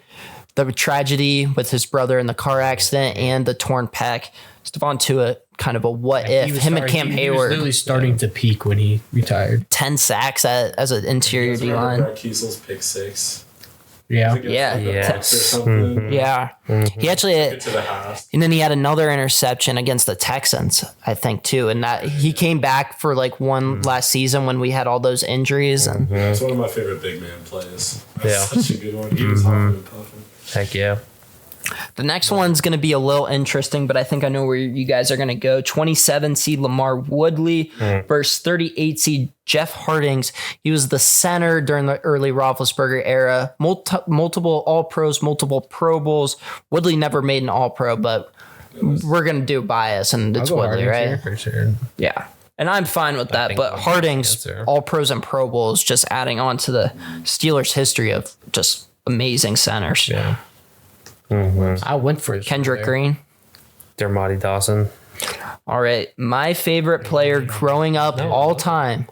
the tragedy with his brother in the car accident and the torn pec, Stephon Tuitt kind of a what if. Him and Cam He was Hayward, literally starting to peak when he retired. 10 sacks as an interior D line. Brett Kiesel's pick 6. Yeah. Yeah. Yeah. Or something. Yeah, he actually, Get to the house. and then he had another interception against the Texans, I think too, and that he came back for like one last season when we had all those injuries, and That's one of my favorite big man plays. That's Yeah. such a good one. He was huffing and puffing. Heck yeah. the next one's going to be a little interesting, but I think I know where you guys are going to go. 27 seed Lamar Woodley versus 38 seed Jeff Hardings. He was the center during the early Roethlisberger era. Multiple All-Pros, multiple Pro Bowls. Woodley never made an All-Pro, but we're going to do bias, and it's I'll go Woodley, Hardings right? here. For sure. Yeah. And I'm fine with that, think but Woodley's Hardings, the answer. All-Pros and Pro Bowls, just adding on to the Steelers' history of just amazing centers. Yeah. I went for his Kendrick there. Green. Dermotty Dawson. All right. My favorite player growing up all time,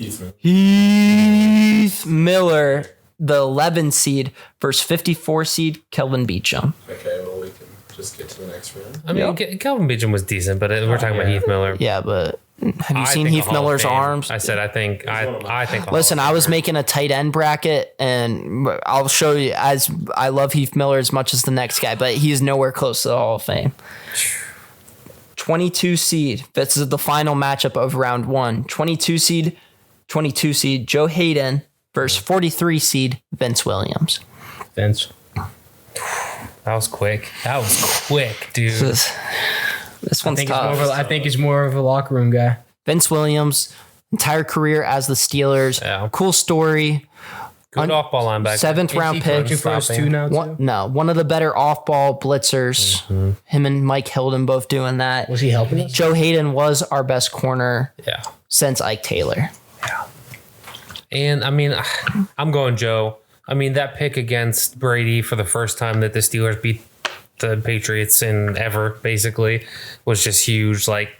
Ethan. Heath Miller, the 11 seed versus 54 seed Kelvin Beachum. Okay, well, we can just get to the next round. I mean, Calvin Beecham was decent, but we're talking about Heath Miller. Yeah, but have you I seen think a Heath Hall of Miller's Fame. arms? I said I think I think. a Hall Listen, of I was Famer. making a tight end bracket, and I'll show you. As I love Heath Miller as much as the next guy, but he's nowhere close to the Hall of Fame. 22 seed. This is the final matchup of round 1. 22 seed Joe Hayden versus 43 seed Vince Williams. Vince. That was quick. That was quick, dude. This one's I tough. think he's more of a locker room guy. Vince Williams, entire career as the Steelers. Yeah. Cool story. Good off-ball linebacker. 7th round He pick. couldn't For us stop two him. now, too. One of the better off-ball blitzers. Him and Mike Hilden both doing that. Was he helping us? Joe Hayden was our best corner Yeah. since Ike Taylor. And I mean, I'm going Joe. I mean, that pick against Brady for the first time that the Steelers beat the Patriots in ever, basically, was just huge. Like,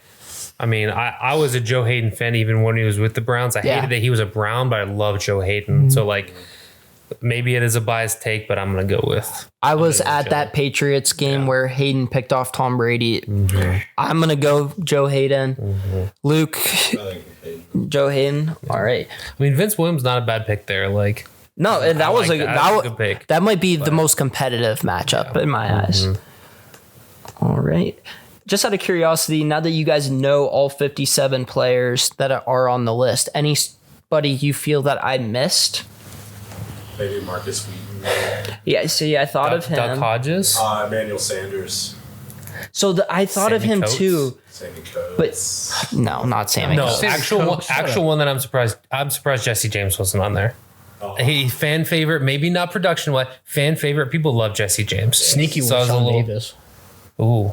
I mean, I was a Joe Hayden fan even when he was with the Browns. I hated that he was a Brown, but I love Joe Hayden. So, like, maybe it is a biased take, but I'm going to go with. I was at that Patriots game where Hayden picked off Tom Brady. I'm going to go Joe Hayden. Luke, I think Hayden. Joe Hayden. All right. I mean, Vince Williams not a bad pick there. Like, No, and that was like a that. That's a that, good pick. that might be the most competitive matchup in my eyes. All right. Just out of curiosity, now that you guys know all 57 players that are on the list, anybody you feel that I missed? Maybe Marcus Wheaton. Yeah, see, I thought of him. Duck Hodges. Emmanuel Sanders. So I thought of Sammy him Coates. too, Sammy Coates. but no, not Sammy. No, Coates. actual one that I'm surprised Jesse James wasn't on there. He fan favorite, maybe not production wise. Fan favorite. People love Jesse James. Sneaky So I one, was a Sean little- Davis. Ooh,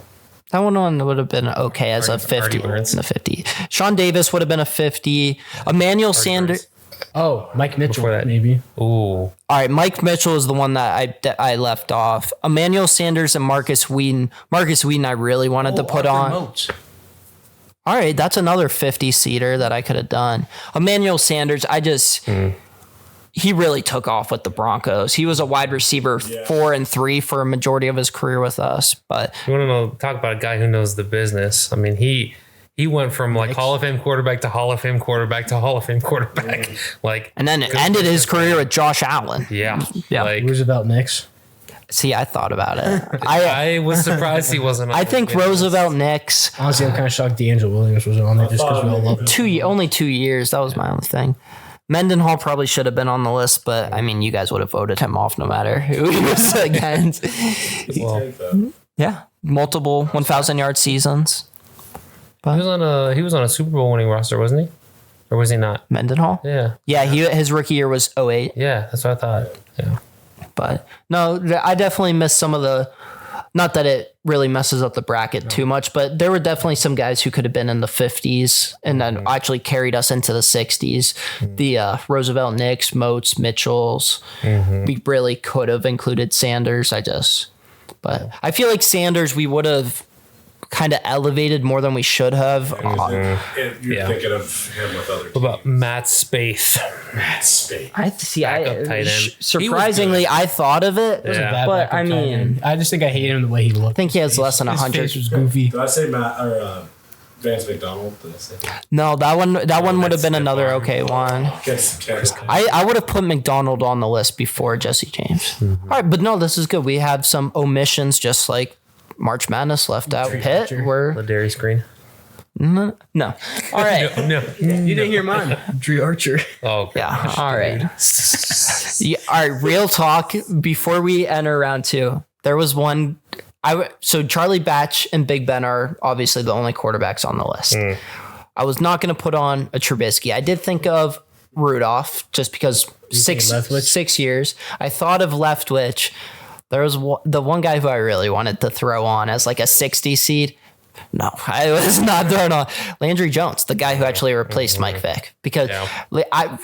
That one would have been okay as a Artie 50. Burns. In the 50. Sean Davis would have been a 50. Emmanuel Sanders. Oh, Mike Mitchell, Before that. maybe. Ooh. All right, Mike Mitchell is the one that I left off. Emmanuel Sanders and Marcus Whedon. Marcus Whedon, I really wanted to put Arthur on. Moats. All right, that's another 50-seater that I could have done. Emmanuel Sanders, he really took off with the Broncos. He was a wide receiver 4 and 3 for a majority of his career with us. But You want to talk about a guy who knows the business. I mean, he went from like Hall of Fame quarterback to Hall of Fame quarterback to Hall of Fame quarterback. Like, and then ended his career with Josh Allen. yeah. Yeah. Like, Roosevelt Knicks. See, I thought about it. I was surprised he wasn't. I think Roosevelt Knicks. Honestly, I'm kind of shocked D'Angelo Williams wasn't on there just because we all love him. Only 2 years. That was my only thing. Mendenhall probably should have been on the list, but I mean, you guys would have voted him off no matter who he was against. Well, Yeah, multiple 1,000-yard seasons. he was on a Super Bowl winning roster, wasn't he? Or was he not? Mendenhall. Yeah. Yeah, his rookie year was 08. Yeah, that's what I thought. Yeah. But no, I definitely missed some of the. Not that it really messes up the bracket too much, but there were definitely some guys who could have been in the 50s and then actually carried us into the 60s. The Roosevelt Knicks, Moats, Mitchells. We really could have included Sanders. But I feel like Sanders we would have kind of elevated more than we should have. You're thinking of him with other teams. What about Matt Spaeth? Matt Spade. I see. Backup tight end. Surprisingly, I thought of it, Yeah. but I mean, I just think I hate him the way he looked. I think he has less than His 100. face was goofy. Did I say Matt or Vance McDonald? Did I say? No, that one would have that's been another fine. okay one. Guess. I would have put McDonald on the list before Jesse James. All right, but no, this is good. We have some omissions, just like March Madness left out. Pitt, we're Ladarius Green. no. All right, No. You didn't hear mine. Drew Archer. Oh, yeah, all right. Yeah, all right, real talk. Before we enter round 2, there was one. So Charlie Batch and Big Ben are obviously the only quarterbacks on the list. I was not going to put on a Trubisky. I did think of Rudolph just because Leftwich? 6 years. I thought of Leftwich. There was the one guy who I really wanted to throw on as like a 60 seed. No, I was not throwing on Landry Jones, the guy who actually replaced Mike Vick, because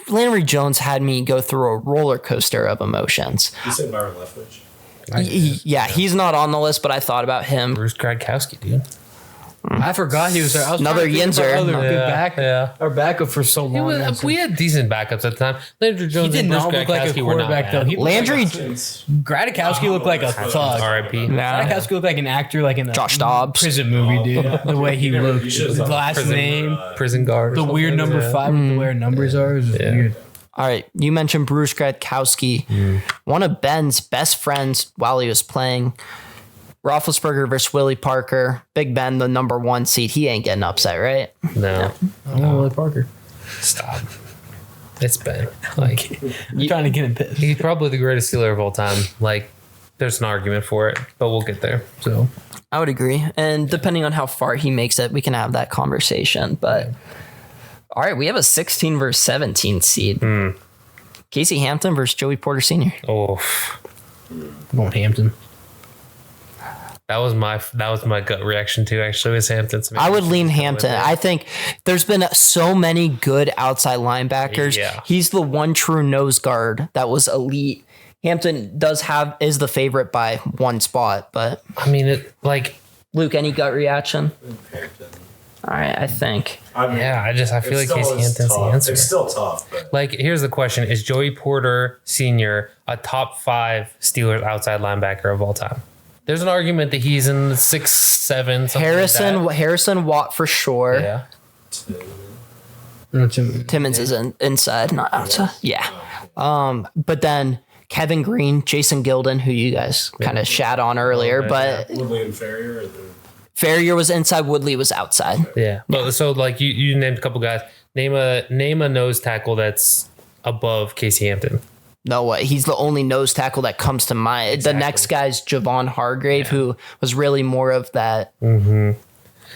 Landry Jones had me go through a roller coaster of emotions. You said Byron Leftwich. He's not on the list, but I thought about him. Bruce Gradkowski, dude. I forgot he was there. I was Another trying to think Yinzer. about other good Yeah. our backup for so He long. was, we had decent backups at the time. Landry he Jones did and Bruce not look like a Gradkowski were not quarterback though. bad. He Landry, Gradkowski looked like a thug. R.I.P. Gradkowski looked like an actor, like in a Josh Dobbs. prison movie, dude. The way he looked, you should his have last Prison- name, Prison guard. or the weird something, number yeah. 5 with the where numbers are. It was just weird. all right, you mentioned Bruce Gradkowski, one of Ben's best friends while he was playing. Roethlisberger versus Willie Parker. Big Ben, the number 1 seed. He ain't getting upset, right? No, I don't know Willie Parker. stop. It's Ben. Like, I'm trying to get him pissed. he's probably the greatest Steeler of all time. Like, there's an argument for it, but we'll get there. So I would agree. And depending on how far he makes it, we can have that conversation. But all right, we have a 16 versus 17 seed. Casey Hampton versus Joey Porter Sr. Oh, I'm going Hampton. that was my gut reaction too. Actually, was Hampton. So I would lean maybe Hampton. I think there's been so many good outside linebackers. Yeah. He's the one true nose guard that was elite. Hampton is the favorite by 1 spot, but I mean, it like. Luke, any gut reaction? Hampton. All right, I think. I mean, Yeah, I feel like it still Casey is Hampton's the tough. answer. It's still tough, but Like, here's the question: is Joey Porter Sr. a top 5 Steelers outside linebacker of all time? There's an argument that he's in the 6, 7. Harrison Watt for sure. Yeah. Timmons is inside, not outside. Yeah. But then Kevin Green, Jason Gilden, who you guys kind of shat on earlier, but Woodley and Ferrier. Or the, Ferrier was inside, Woodley was outside. Yeah. But so like you named a couple guys. Name a nose tackle that's above Casey Hampton. No way. He's the only nose tackle that comes to mind. Exactly. The next guy's Javon Hargrave, who was really more of that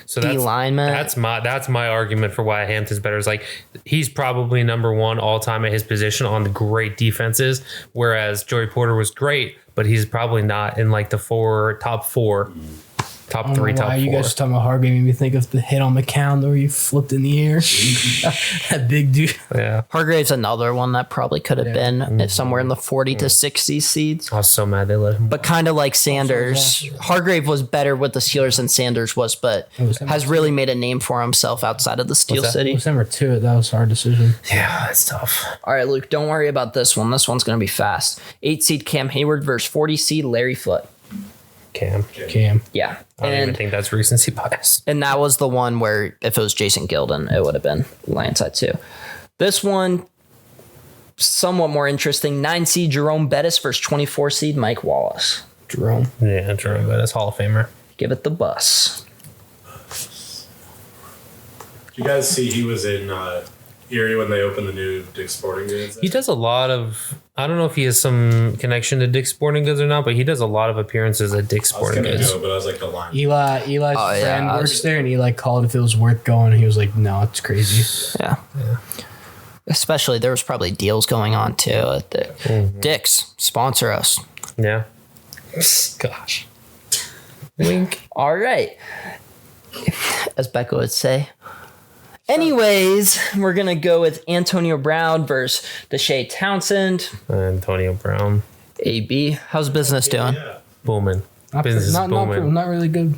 So D lineman. that's my argument for why Hampton's better. Is like he's probably number 1 all time at his position on the great defenses, whereas Joey Porter was great, but he's probably not in like the top 4. top I don't three, know top why four. you guys talking about Hargrave made me think of the hit on McCown where you flipped in the air. That big dude. Yeah. Hargrave's another one that probably could have Yeah. been somewhere in the 40 to 60 seeds. I was so mad they let him. But kind of like Sanders. Hargrave was better with the Steelers than Sanders was, but was has really made a name for himself outside of the Steel that? City. December 2, that was a hard decision. Yeah, it's tough. All right, Luke, don't worry about this one. This one's going to be fast. 8 seed Cam Hayward versus 40 seed Larry Foote. Cam. Cam. Yeah. I don't even And, think that's recency bias. and that was the one where if it was Jason Gilden, it would have been Lionside too. This one, somewhat more interesting. 9 seed Jerome Bettis versus 24 seed Mike Wallace. Jerome. Yeah, Jerome Bettis, Hall of Famer. Give it the bus. Did you guys see he was in Erie when they opened the new Dick's Sporting Goods? He does a lot of. I don't know if he has some connection to Dick's Sporting Goods or not, but he does a lot of appearances at Dick's I was Sporting gonna Goods. go, but I was like the line. Eli's Oh, yeah, friend I works was- there, and Eli called if it was worth going, and he was like, no, it's crazy. Yeah. Especially there was probably deals going on too at the Dick's sponsor us. Yeah. Gosh. Wink. All right. As Becca would say. Anyways, we're going to go with Antonio Brown versus Deshae Townsend. Antonio Brown. AB, how's business doing? Yeah. Booming. Not, Business is not, booming. not really good.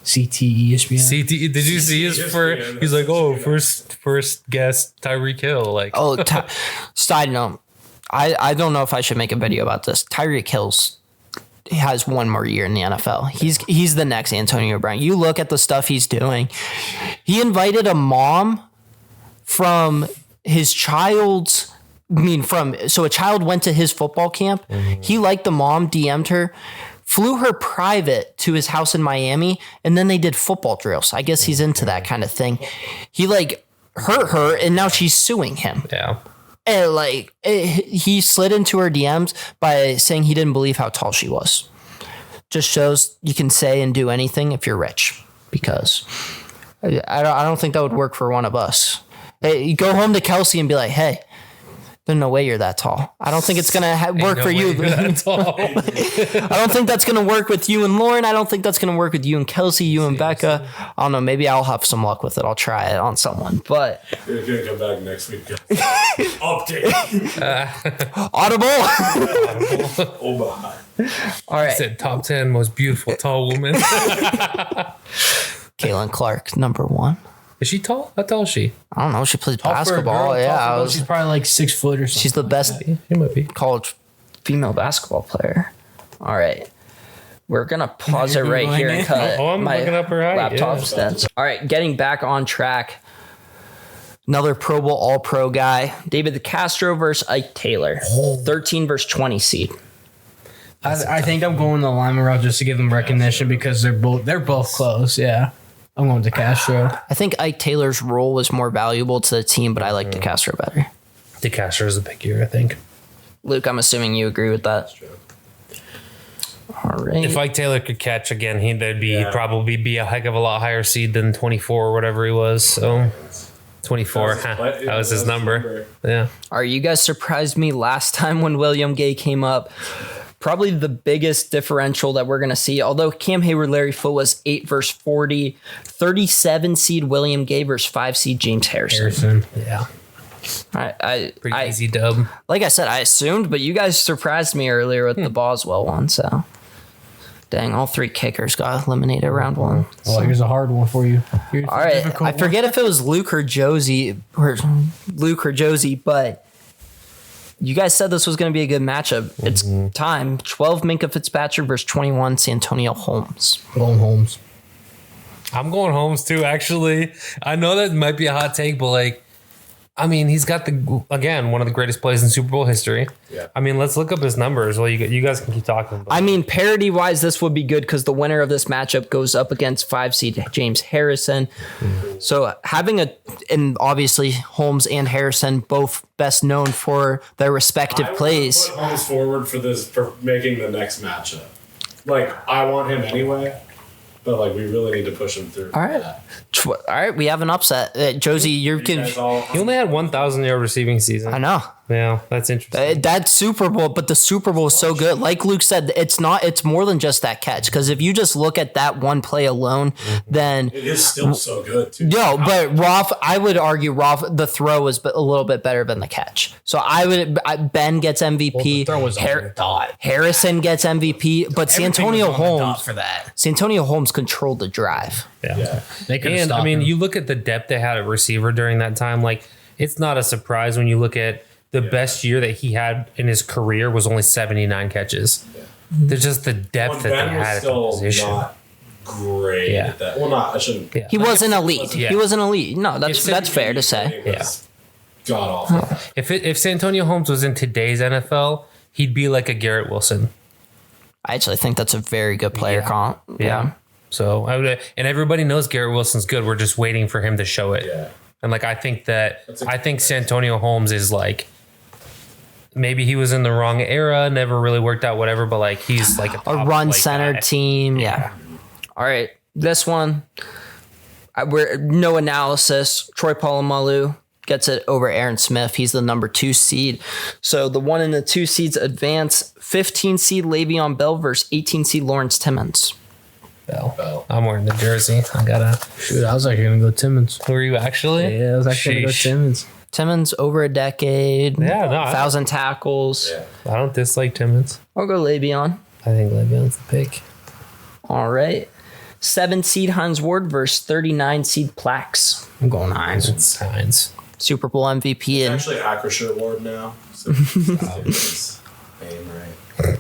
CTE, ESPN. CT, did you see his first? He's like, oh, first guest Tyreek Hill. Like, Oh, side note. I don't know if I should make a video about this. Tyreek Hill's he has one more year in the NFL. He's the next Antonio Brown. You look at the stuff he's doing. He invited a mom from his child's so a child went to his football camp. He liked the mom, DM'd her, flew her private to his house in Miami, and then they did football drills. I guess he's into that kind of thing. He like hurt her, and now she's suing him. yeah. And he slid into her DMs by saying he didn't believe how tall she was. Just shows you can say and do anything if you're rich. Because I don't think that would work for one of us. Hey, you go home to Kelsey and be like, hey, there's no way you're that tall. I don't think it's going to work No for way you. you're that tall. I don't think that's going to work with you and Lauren. I don't think that's going to work with you and Kelsey, you and Becca. I don't know. Maybe I'll have some luck with it. I'll try it on someone. But You're gonna come back next week. Update. Audible. Oh my. All right. Said top 10 most beautiful tall woman. Caitlin Clark, number 1. Is she tall? How tall is she? I don't know. She plays Tall for a basketball. girl, Yeah, tall for a girl, she's probably like 6 foot or something. she's the best She might be. college female basketball player. All right. We're going to pause it right here and cut Oh, I'm my looking up her height, laptop yeah. stats. All right. Getting back on track. Another Pro Bowl All-Pro guy. David Castro versus Ike Taylor. 13 versus 20 seed. I think I'm going the lineman route just to give them recognition because they're both close. Yeah, I'm going to Castro. I think Ike Taylor's role was more valuable to the team, but I like DeCastro better. DeCastro is a big year, I think. Luke, I'm assuming you agree with that. All right. If Ike Taylor could catch again, he'd Yeah. probably be a heck of a lot higher seed than 24 or whatever he was. So 24, that was his number. Yeah. Are you guys surprised me last time when William Gay came up? Probably the biggest differential that we're going to see. Although Cam Hayward, Larry Foote was 8 versus 40, 37 seed William Gay versus 5 seed James Harrison. Yeah. Pretty I easy dub. like I said, I assumed, but you guys surprised me earlier with the Boswell one. So, dang, all 3 kickers got eliminated round 1. Well, here's a hard one for you. Here's All right, I forget if it was Luke or Josie, but you guys said this was going to be a good matchup. It's time. 12 Minkah Fitzpatrick versus 21 Santonio Holmes. Going Holmes. I'm going Holmes too, actually. I know that might be a hot take, but he's got one of the greatest plays in Super Bowl history. Yeah. Let's look up his numbers. Well, you guys can keep talking. But Parity wise, this would be good because the winner of this matchup goes up against 5 seed James Harrison. So and obviously Holmes and Harrison both best known for their respective plays. Put Holmes forward for making the next matchup. I want him anyway, but we really need to push him through. All right, we have an upset. Josie, You guys all- he only had 1,000 yard receiving season. I know. Yeah, that's interesting. That Super Bowl, but the Super Bowl is so good. Like Luke said, it's more than just that catch. Because if you just look at that one play alone, then It is still so good too. no. But I would argue the throw was a little bit better than the catch. So Ben gets MVP. Throw was on the dot. Harrison gets MVP, but Santonio Everything was on the dot Holmes. for that. Santonio Holmes controlled the drive. Yeah. They could And I mean, him. you look at the depth they had at receiver during that time. Like, it's not a surprise when you look at the best year that he had in his career was only 79 catches. There's just the depth that they Ben was had at the still position. not great Yeah. at that. Well, not I shouldn't. Yeah. He wasn't elite. Yeah. He wasn't elite. No, that's fair to say. It was god awful. If Santonio Holmes was in today's NFL, he'd be like a Garrett Wilson. I actually think that's a very good player comp. Yeah. So and everybody knows Garrett Wilson's good. We're just waiting for him to show it. Yeah. And like I think Santonio Holmes is like, maybe he was in the wrong era, never really worked out, whatever. But like he's like A top, run like, centered guy. team. Yeah. All right. This one, we're no analysis. Troy Polamalu gets it over Aaron Smith. He's the number 2 seed. So the 1 and the 2 seeds advance. 15 seed Le'Veon Bell versus 18 seed Lawrence Timmons. Bell. I'm wearing the jersey. I gotta. Shoot, I was actually gonna go Timmons. Were you actually? Yeah, I was actually gonna go Sheesh. Timmons. Timmons over a decade. Yeah, no, 1,000 tackles. Yeah. I don't dislike Timmons. I'll go Le'Veon. I think Le'Veon's the pick. All right. 7 seed Hines Ward versus 39 seed Plax. I'm going Hines. It's Hines. Super Bowl MVP. And Actually, Acrisure Ward now. So his name right.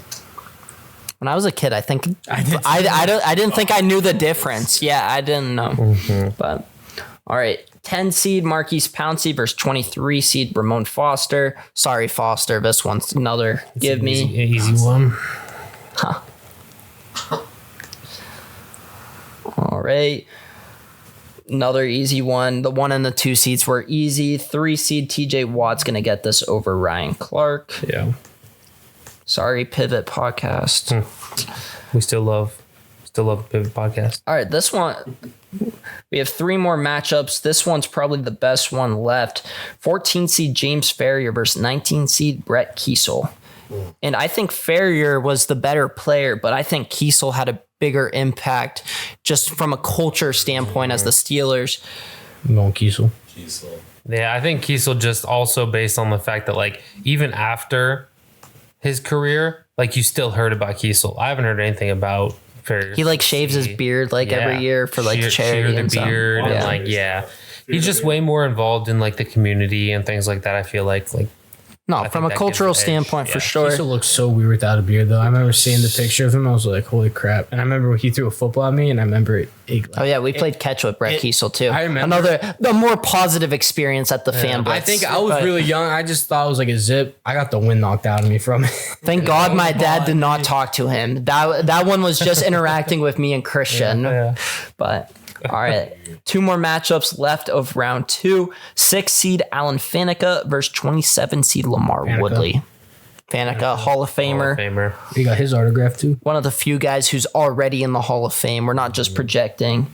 when I was a kid, I think I didn't think I knew the difference. Yeah, I didn't know. But all right. 10 seed Marquise Pouncey versus 23 seed Ramon Foster. Sorry, Foster. This one's another give me. Easy one. All right. Another easy one. The 1 and the 2 seeds were easy. 3 seed TJ Watt's going to get this over Ryan Clark. Yeah. Sorry, Pivot Podcast. We still love the Pivot Podcast. All right, this one, we have 3 more matchups. This one's probably the best one left. 14 seed James Ferrier versus 19 seed Brett Kiesel. And I think Ferrier was the better player, but I think Kiesel had a bigger impact just from a culture standpoint as the Steelers. I'm going Kiesel. Kiesel. Yeah, I think Kiesel just also based on the fact that like even after his career, like you still heard about Kiesel. I haven't heard anything about Ferrier. He like shaves his beard like every year for like charity shear and the stuff. beard and Yeah. like he's just way more involved in like the community and things like that. I feel like No, think from a that cultural gives an edge. standpoint, for Yeah. sure. Kiesel looks so weird without a beard, though. I remember seeing the picture of him. I was like, holy crap. And I remember when he threw a football at me, and I remember it. Oh yeah, we played catch with Brett Kiesel too. I remember. the more positive experience at the fan blitz. I think I was But really young. I just thought it was like a zip. I got the wind knocked out of me from it. Thank God my dad did not talk to him. That one was just interacting with me and Christian. Yeah. But all right, 2 more matchups left of round 2. 6 seed Alan Faneca versus 27 seed Lamar Faneca. Woodley. Faneca, Hall of Famer. Famer. He got his autograph, too. One of the few guys who's already in the Hall of Fame. We're not just projecting. In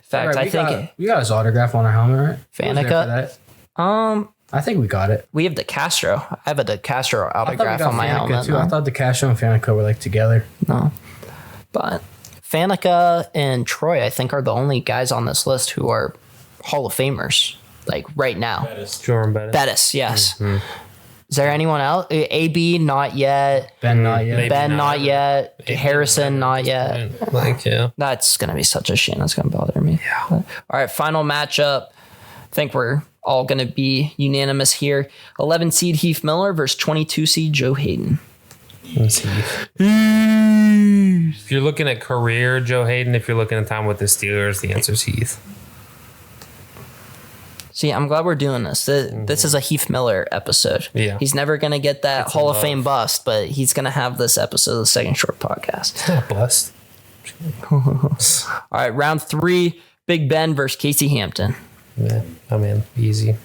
fact, Right, I think we got his autograph on our helmet, right? He was there Faneca? for that. I think we got it. we have De Castro. I have a De Castro I thought we autograph got on my Faneca, helmet. too. I thought the Castro and Faneca were like together. But Faneca and Troy, I think, are the only guys on this list who are Hall of Famers, like right now. Jordan Bettis. Bettis, yes. Is there anyone else? AB, not yet. Ben, not yet. Maybe Ben, not. not yet. Harrison, not yet. Like That's going to be such a shame. That's going to bother me. Yeah. All right, final matchup. I think we're all going to be unanimous here. 11 seed Heath Miller versus 22 seed Joe Hayden. If you're looking at career Joe Hayden, if you're looking at time with the Steelers, the answer is Heath. See, I'm glad we're doing this. This is a Heath Miller episode. Yeah. He's never going to get that Hall of love. Fame bust, but he's going to have this episode of the Second Short Podcast. Not bust. All right, round 3, Big Ben versus Casey Hampton. Yeah, I mean, easy.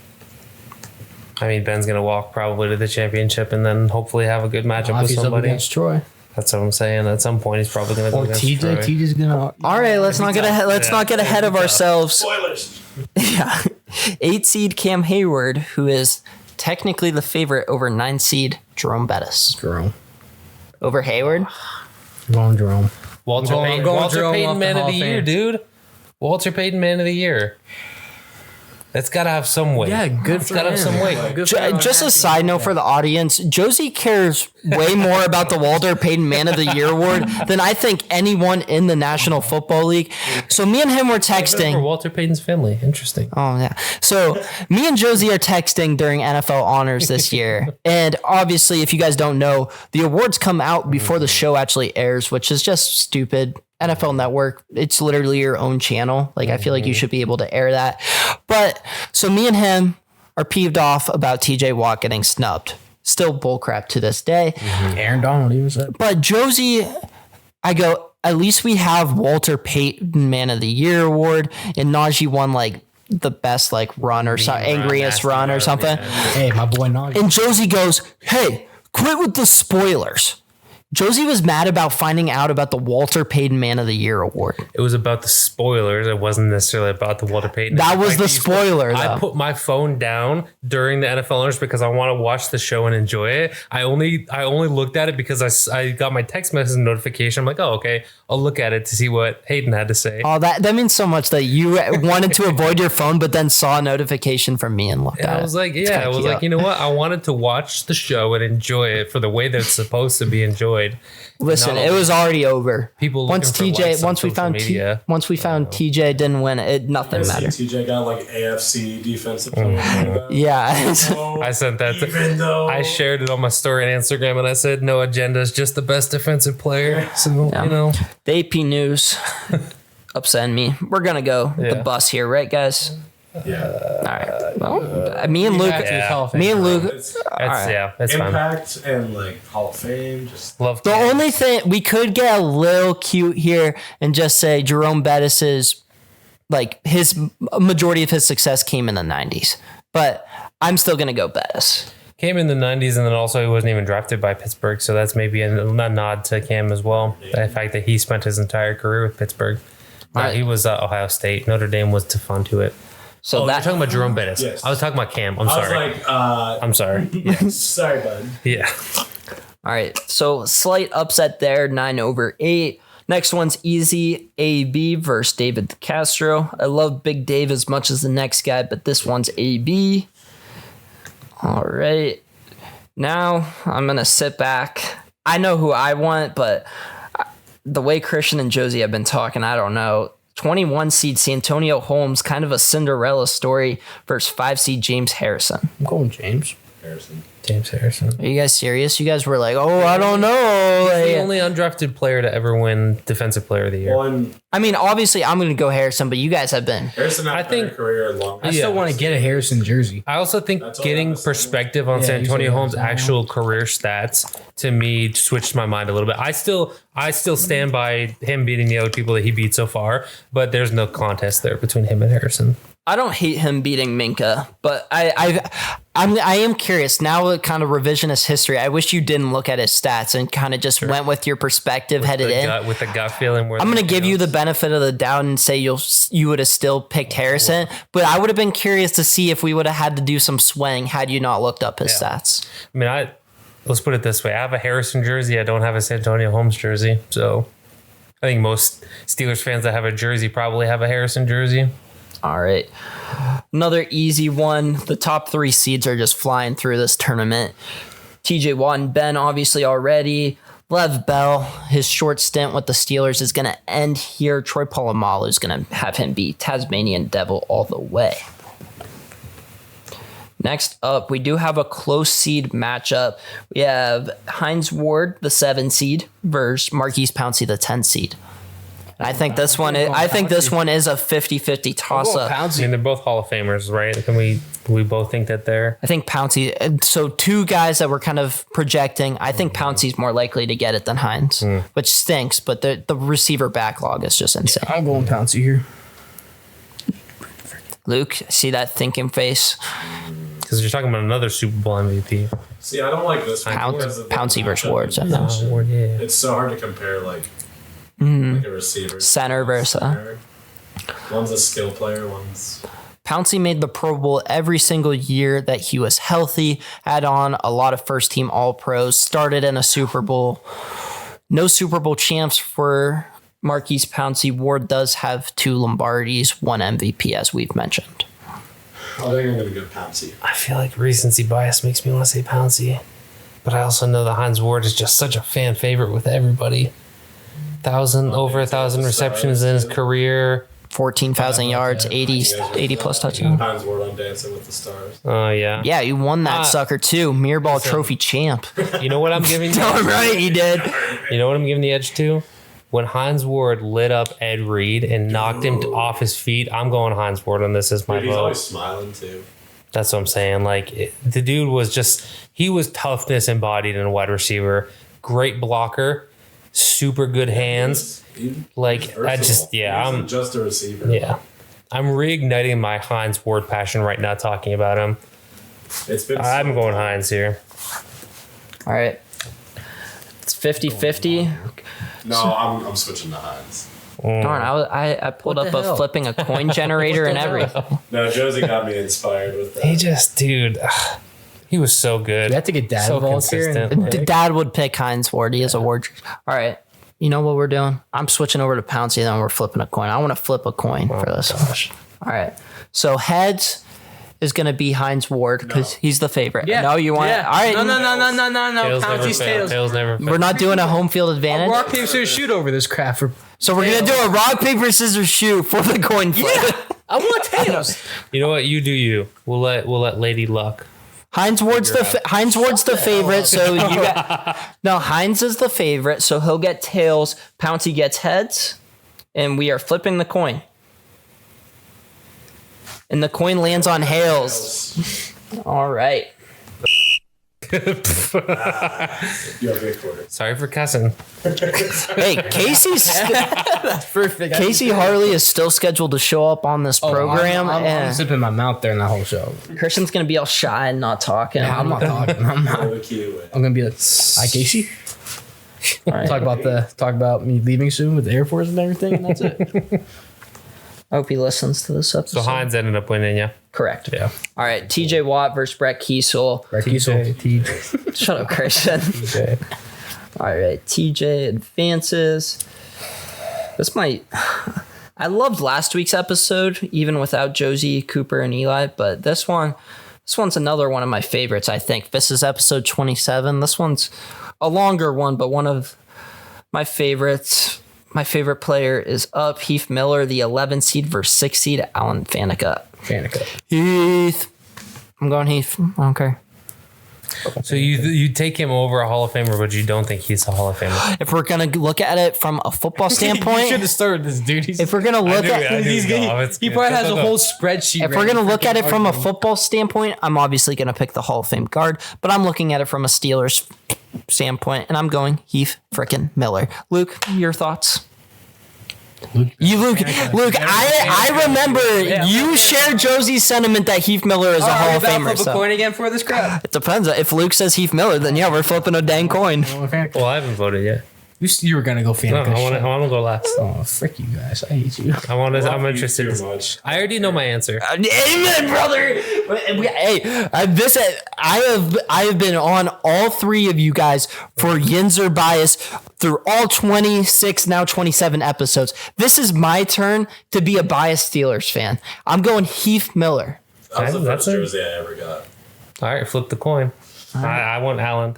I mean, Ben's gonna walk probably to the championship and then hopefully have a good matchup If with he's up somebody. against Troy. That's what I'm saying. At some point, he's probably gonna go Or against TJ. Troy. TJ's gonna. All right, let's not get ahead. Let's not get ahead of ourselves. Spoilers. Yeah, 8 seed Cam Hayward, who is technically the favorite over 9 seed Jerome Bettis. Jerome. Over Hayward? Going Jerome. Walter I'm Payton, going Walter Jerome Payton off the Man of Hall the of Year, Fame. dude. Walter Payton Man of the Year. That's got to have some weight. Yeah, good It's for got to have him. some weight. Good for him. Just a side note for the audience, Josie cares way more about the Walter Payton Man of the Year award than I think anyone in the National Football League. So me and him were For texting. Walter Payton's family. Interesting. Oh yeah. So me and Josie are texting during NFL honors this year. And obviously, if you guys don't know, the awards come out before the show actually airs, which is just stupid. NFL Network, it's literally your own channel. Like I feel like you should be able to air that. But so me and him are peeved off about TJ Watt getting snubbed. Still bullcrap to this day. Aaron Donald even said. But Josie, I go, at least we have Walter Payton Man of the Year award, and Najee won like the best like run or angriest nasty run or run, something. Hey, my boy Najee. And Josie goes, "Hey, quit with the spoilers." Josie was mad about finding out about the Walter Payton Man of the Year award. It was about the spoilers. It wasn't necessarily about the Walter Payton. That was the these- spoiler, I though. put my phone down during the NFL honors because I want to watch the show and enjoy it. I only looked at it because I got my text message notification. I'm like, oh, okay, I'll look at it to see what Hayden had to say. Oh, that means so much that you wanted to avoid your phone, but then saw a notification from me and looked And at it. I was like, It's yeah, kinda I was cute. like, you know what? I wanted to watch the show and enjoy it for the way that it's supposed to be enjoyed. Listen, Not it only was already over. people once looking for likes on once we social found media. once we found TJ didn't win it, nothing See, mattered. TJ got like AFC defensive player. Yeah. I sent that. Even though I shared it on my story on Instagram, and I said, "No agenda is just the best defensive player." So you know, The AP News upsetting me. We're gonna go with the Yeah. bus here, right, guys? yeah, All right. Well, me and Luke, Yeah. me and Luke. it's that's yeah, that's fine. impact and like Hall of Fame. Just Love The only thing we could get a little cute here and just say Jerome Bettis is like his majority of his success came in the 90s, but I'm still gonna go Bettis. came in the '90s, and then also he wasn't even drafted by Pittsburgh, so that's maybe a nod to Cam as well. The fact that he spent his entire career with Pittsburgh. Right. He was Ohio State. Notre Dame was Stephon Tuitt. So Oh, that you're talking about Jerome Bettis. Yes. I was talking about Cam. I'm I was sorry. like, I'm sorry. sorry, bud. Yeah. all right. So slight upset there, 9/8. Next one's easy. AB versus David Castro. I love Big Dave as much as the next guy, but this one's AB. All right. Now I'm going to sit back. I know who I want, but the way Christian and Josie have been talking, I don't know. 21 seed Santonio Holmes, kind of a Cinderella story versus 5 seed James Harrison. I'm going James. Harrison. James Harrison. Are you guys serious? You guys were like, oh, I don't know. The Like, only undrafted player to ever win Defensive Player of the Year. Well, and I mean, obviously, I'm going to go Harrison, but you guys have been. Harrison had I a better think- career long. I still want to get a Harrison jersey. I also think That's all getting I'm saying. perspective on Yeah, San Antonio usually Holmes' that's all. actual career stats to me switched my mind a little bit. I still stand by him beating the other people that he beat so far, but there's no contest there between him and Harrison. I don't hate him beating Minka, but I am curious now. Kind of revisionist history. I wish you didn't look at his stats and kind of just went with your perspective headed in. With the gut feeling. Where I'm going to give you the benefit of the doubt and say you would have still picked Harrison, but I would have been curious to see if we would have had to do some swaying had you not looked up his stats. I mean, let's put it this way: I have a Harrison jersey. I don't have a San Antonio Holmes jersey, so I think most Steelers fans that have a jersey probably have a Harrison jersey. All right. Another easy one. The top 3 seeds are just flying through this tournament. TJ Watt and Ben, obviously, already. Lev Bell, his short stint with the Steelers is going to end here. Troy Polamalu is going to have him be Tasmanian Devil all the way. Next up, we do have a close seed matchup. We have Hines Ward, the 7 seed, versus Marquise Pouncey, the 10 seed. I think this one is a 50-50 toss up. I mean, they're both Hall of Famers, right? Can we both think that they're? I think Pouncey. So 2 guys that we're kind of projecting. I think Pouncey's more likely to get it than Hines, which stinks. But the receiver backlog is just insane. I'm going Pouncey here. Luke, see that thinking face? Because you're talking about another Super Bowl MVP. See, I don't like this one because of the Pouncey versus matchup. Ward. So Yeah. It's so hard to compare like a receiver Center versus center. One's a skill player, one's Pouncey made the Pro Bowl every single year that he was healthy, had on a lot of first team All Pros, started in a Super Bowl. No Super Bowl champs for Marquise Pouncey. Ward does have 2 Lombardis, 1 MVP, as we've mentioned. I think I'm going to go Pouncey. I feel like recency bias makes me want to say Pouncey. But I also know that Hines Ward is just such a fan favorite with everybody. Over 1,000 receptions in his career. 14,000 yards, 80 plus touchdowns. Hines Ward on Dancing with the Stars. Oh, yeah. Yeah, you won that sucker too. Mirrorball Trophy champ. You know what I'm giving you? Darn right, you did. You know what I'm giving the edge to? When Hines Ward lit up Ed Reed and knocked him off his feet, I'm going Hines Ward on this as my Dude, he's vote. always smiling, too. That's what I'm saying. Like, the dude was he was toughness embodied in a wide receiver. Great blocker, super good hands. Like, I just, I'm just a receiver. Yeah. I'm reigniting my Hines Ward passion right now talking about him. I'm going Hines here. All right. It's 50-50. No, I'm switching to Hines. Darn, I pulled up a flipping a coin generator and everything. No, Josie got me inspired with that. He just, dude, he was so good. You have to get Dad So involved here. consistent. Dad would pick Hines Ward. He is a Ward. All right. You know what we're doing? I'm switching over to Pouncey, then we're flipping a coin. I want to flip a coin for this. Gosh. All right. So heads is going to be Hines Ward because he's the favorite. Yeah. No, you want yeah. it? All right. No. Tails never Pouncey's fail. tails. Tails never fail. We're not doing a home field advantage. Rock, paper, scissors, shoot over this crap. So we're going to do a rock, paper, scissors, shoot for the coin flip. I want tails. You know what? You do you. We'll let Lady Luck. Hines Ward's the favorite, so you got no. Hines is the favorite, so he'll get tails. Pouncey gets heads, and we are flipping the coin, and the coin lands on Hales. All right. You have a good quarter. Sorry for cussing. Hey, Perfect. Casey Harley is still scheduled to show up on this program, I'm and zipping my mouth during that whole show. Christian's gonna be all shy and not talking. I'm not talking. I'm The key to it. gonna be like, hi Casey. All right. Talk about me leaving soon with the Air Force and everything. And that's it. I hope he listens to this episode. So Hines ended up winning, yeah. Correct. Yeah. All right. TJ Watt versus Brett Kiesel. TJ. Shut up, Christian. All right. TJ advances. This might. I loved last week's episode, even without Josie, Cooper, and Eli, but this one's another one of my favorites, I think. This is episode 27. This one's a longer one, but one of my favorites. My favorite player is up. Heath Miller, the 11 seed versus 6 seed, Alan Faneca. Heath. I'm going Heath. I don't care. So you take him over a Hall of Famer, but you don't think he's a Hall of Famer. If we're going to look at it from a football standpoint, You should have started this, dude. if we're going to look at He probably has a whole spreadsheet. if we're going to look at it from a football standpoint, I'm obviously going to pick the Hall of Fame guard, but I'm looking at it from a Steelers standpoint, and I'm going Heath frickin' Miller. Luke, your thoughts? Luke, I remember you shared Josie's sentiment that Heath Miller is a Hall of Famer. Flip a coin again for this crap. It depends. If Luke says Heath Miller, then yeah, we're flipping a dang coin. Well, I haven't voted yet. You were gonna go No, Faneca. I want to go last. Oh, frick you guys! I hate you. I'm Love you interested. too much. I already know my answer. Amen, brother. Hey, I have been on all three of you guys for Yinzer bias through all 26, now 27 episodes. This is my turn to be a biased Steelers fan. I'm going Heath Miller. That was the That's first it. jersey I ever got. All right, flip the coin. I want Allen.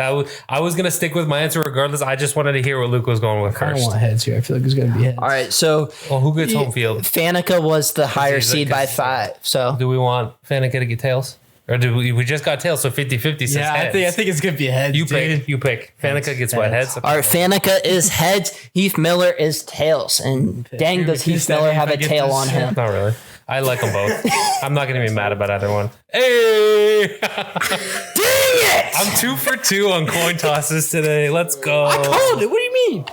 I was gonna stick with my answer regardless. I just wanted to hear what Luke was going with I don't first. want heads here. I feel like it's gonna be heads. All right, so Well, who gets home field? Faneca was the higher he's seed by like- 5. So Do we want Faneca to get tails, or do we just got tails? So 50-50 says Yeah, heads. I think it's gonna be heads. You dude. pick. Faneca gets what heads. all right, Faneca is heads, Heath Miller is tails, and dang, does Heath Miller have a tail on him? Not really. I like them both. I'm not gonna be mad about either one. Hey! Dang it! I'm 2 for 2 on coin tosses today. Let's go. I called it. What do you mean?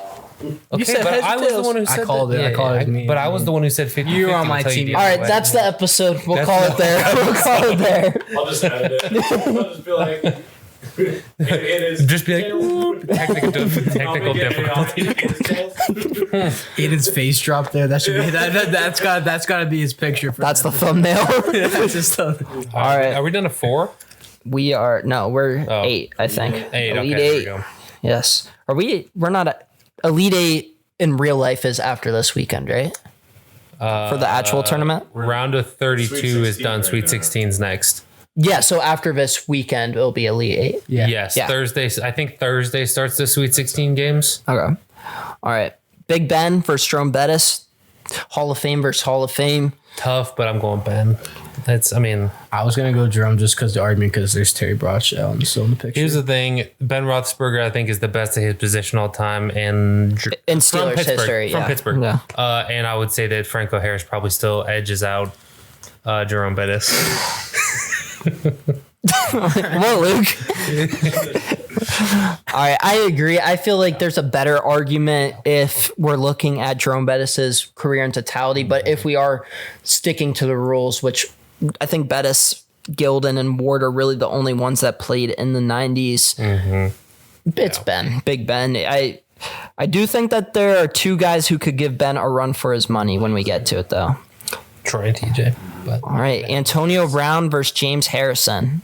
Okay, said but heads I or was the tails? one who I said called that. it. I called it me. But I was the one who said 50. You were on my team. All right, that's the episode. We'll call it there. We'll call it there. I'll just edit it. I'll just be like, It is. Just be like, technical difficulty. Aiden's face drop there. That should be that's got to be his picture. That's the thumbnail. That's just All right. Are we done to 4? We're 8, I think. 8. Elite Okay, there 8. we go. Yes. We're not Elite 8 in real life is after this weekend, right? For the actual tournament? Round of 32 Sweet is 16 done. right Sweet now. 16's next. Yeah, so after this weekend it'll be Elite 8. Yeah. Yes, Yeah. Thursday. I think Thursday starts the Sweet 16 games. Okay. All right. Big Ben versus Jerome Bettis. Hall of Fame versus Hall of Fame. Tough, but I'm going Ben. I was gonna go Jerome just because the argument because there's Terry Bradshaw and still in the picture. Here's the thing: Ben Roethlisberger, I think, is the best at his position all time, and In Steelers history, from yeah. Pittsburgh. Yeah. And I would say that Franco Harris probably still edges out Jerome Bettis. Well, Luke. All right, I agree. I feel like there's a better argument if we're looking at Jerome Bettis's career in totality, but if we are sticking to the rules, which I think Bettis, Gilden, and Ward are really the only ones that played in the 90s. It's Ben, Big Ben. I do think that there are two guys who could give Ben a run for his money when we get to it, though. Troy and TJ. But All right, Antonio Brown versus James Harrison.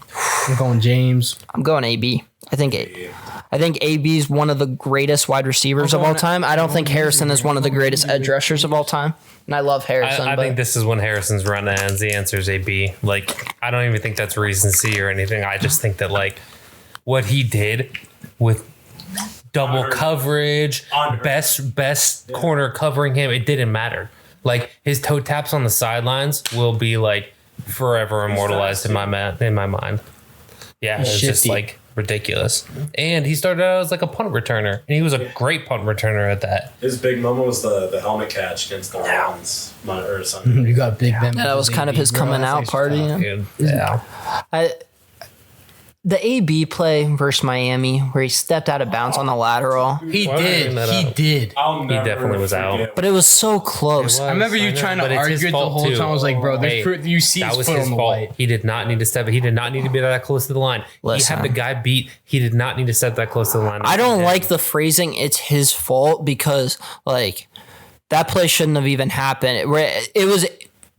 I'm going James. I'm going AB. I think AB is one of the greatest wide receivers of all time. I don't think Harrison is one of the greatest edge rushers of all time. And I love Harrison. I but think this is when Harrison's run ends. The answer is AB. Like, I don't even think that's recency or anything. I just think that, like, what he did with double Unheard of. coverage, Unheard of. best corner covering him, it didn't matter. Like, his toe taps on the sidelines will be, like, forever immortalized in my mind. Yeah, it's just, shifty. like, ridiculous. And he started out as, like, a punt returner. And he was a great punt returner at that. His big moment was the helmet catch against the Lions or Sunday. You got Big Ben. Yeah, that was kind of his coming out party. Dude, yeah. The AB play versus Miami, where he stepped out of bounds on the lateral, He Why would I bring that did. He up? did. I'll never definitely was forget out. but it was so close. I remember you trying to argue it the whole time. I was like, bro, Hey, you see that his was foot his on the fault. white. He did not need to step. He did not need to be that close to the line. Listen. He had the guy beat. He did not need to step that close to the line. I don't like the phrasing "it's his fault" because, like, that play shouldn't have even happened. It was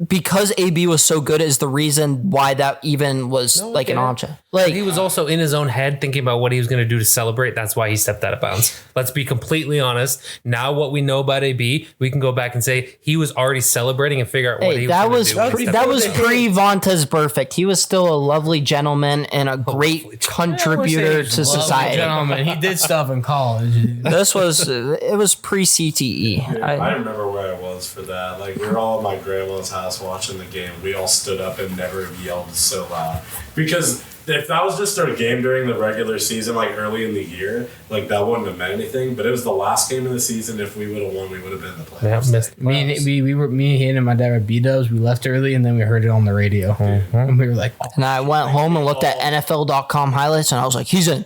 because AB was so good is the reason why that even was like an object. Like, He was also in his own head thinking about what he was going to do to celebrate. That's why he stepped out of bounds. Let's be completely honest. Now, what we know about AB, we can go back and say he was already celebrating and figure out what hey, he that was was going to do. that was pre Vontaze Perfect. He was still a lovely gentleman and a great contributor to society. Gentlemen, he did stuff in college. This was it was pre CTE. I remember where I was for that. Like, we were all at my grandma's house watching the game. We all stood up and never yelled so loud. Because if that was just our game during the regular season, like early in the year, like, that wouldn't have meant anything. But it was the last game of the season. If we would have won, we would have been in the Yeah, playoffs. missed Me and my dad were B-dubs. We left early and then we heard it on the radio. And we were like, oh, And I went home and looked at NFL.com highlights and I was like, he's in.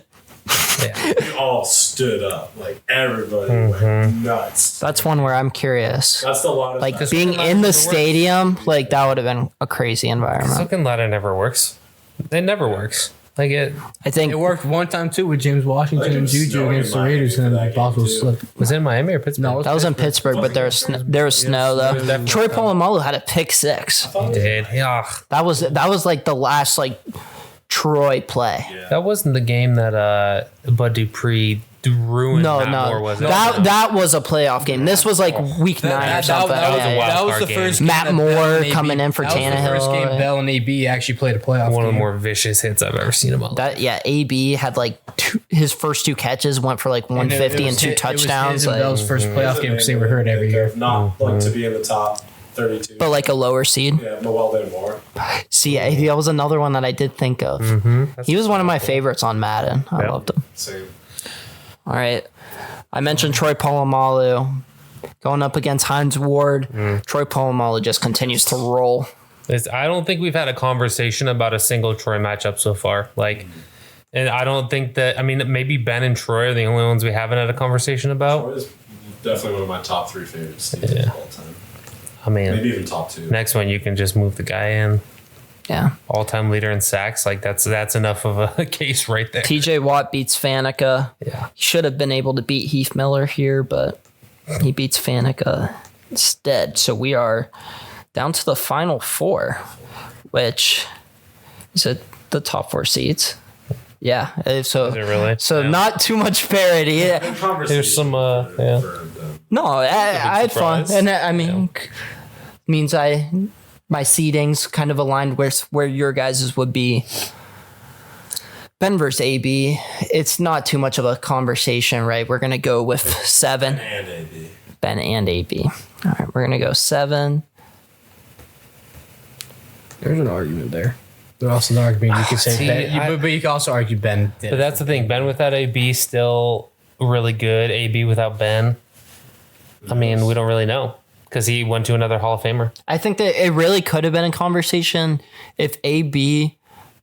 We all stood up. Like, everybody went nuts. That's one where I'm curious. That's the loudest. Like I've being in the stadium, like that would have been a crazy environment. Fucking ladder never works. It never works. Like it I think it worked one time too with James Washington Like, and it's Juju snowing against in the Raiders Miami and for then that Boswell game, too. slipped. was in Miami or Pittsburgh. No, that was in Pittsburgh, but there was snow though. definitely Troy Polamalu had a pick six. He did. Yeah. That was like the last like Troy play. That wasn't the game that Bud Dupree ruined. No, Matt Moore, no, was it? that was a playoff game. This was like week 9 or something. that was a Yeah, wild That was card the game. first game Matt that Moore Bell and AB coming in for that was the first Tannehill. game Bell and AB actually played a playoff One of the game. more vicious hits I've ever seen in my life. That AB had like his first 2 catches went for like 150 and 2 touchdowns. It was Like, Bell's first playoff game because they were hurt every year. Not like to be in the top 32. but like a lower seed. Yeah, well, then more. See, that was another one that I did think of. He was one of my favorites on Madden. I Yeah. loved him. Same. All right. I mentioned Troy Polamalu going up against Hines Ward. Troy Polamalu just continues to roll. I don't think we've had a conversation about a single Troy matchup so far. Like, and I don't think that. I mean, maybe Ben and Troy are the only ones we haven't had a conversation about. Troy is definitely one of my top 3 favorites teams of all time. I mean, Maybe even top 2. next one you can just move the guy in. Yeah. all-time leader in sacks. Like that's enough of a case right there. TJ Watt beats Faneca. Yeah. He should have been able to beat Heath Miller here, but he beats Faneca instead. So we are down to the final 4, which is it the top 4 seeds. Yeah. So Is it really? So Yeah. not too much parity. Yeah. There's some yeah. No, I had fun, surprise. and I mean, means my seedings kind of aligned with where your guys's would be. Ben versus AB, it's not too much of a conversation, right? We're gonna go with 7. And AB. Ben and AB. All right, we're gonna go 7. There's an argument there. There's also an argument you could say See, Ben, but you could also argue Ben. But that's the thing. Ben without AB still really good. AB without Ben, I mean, we don't really know because he went to another Hall of Famer. I think that it really could have been a conversation if AB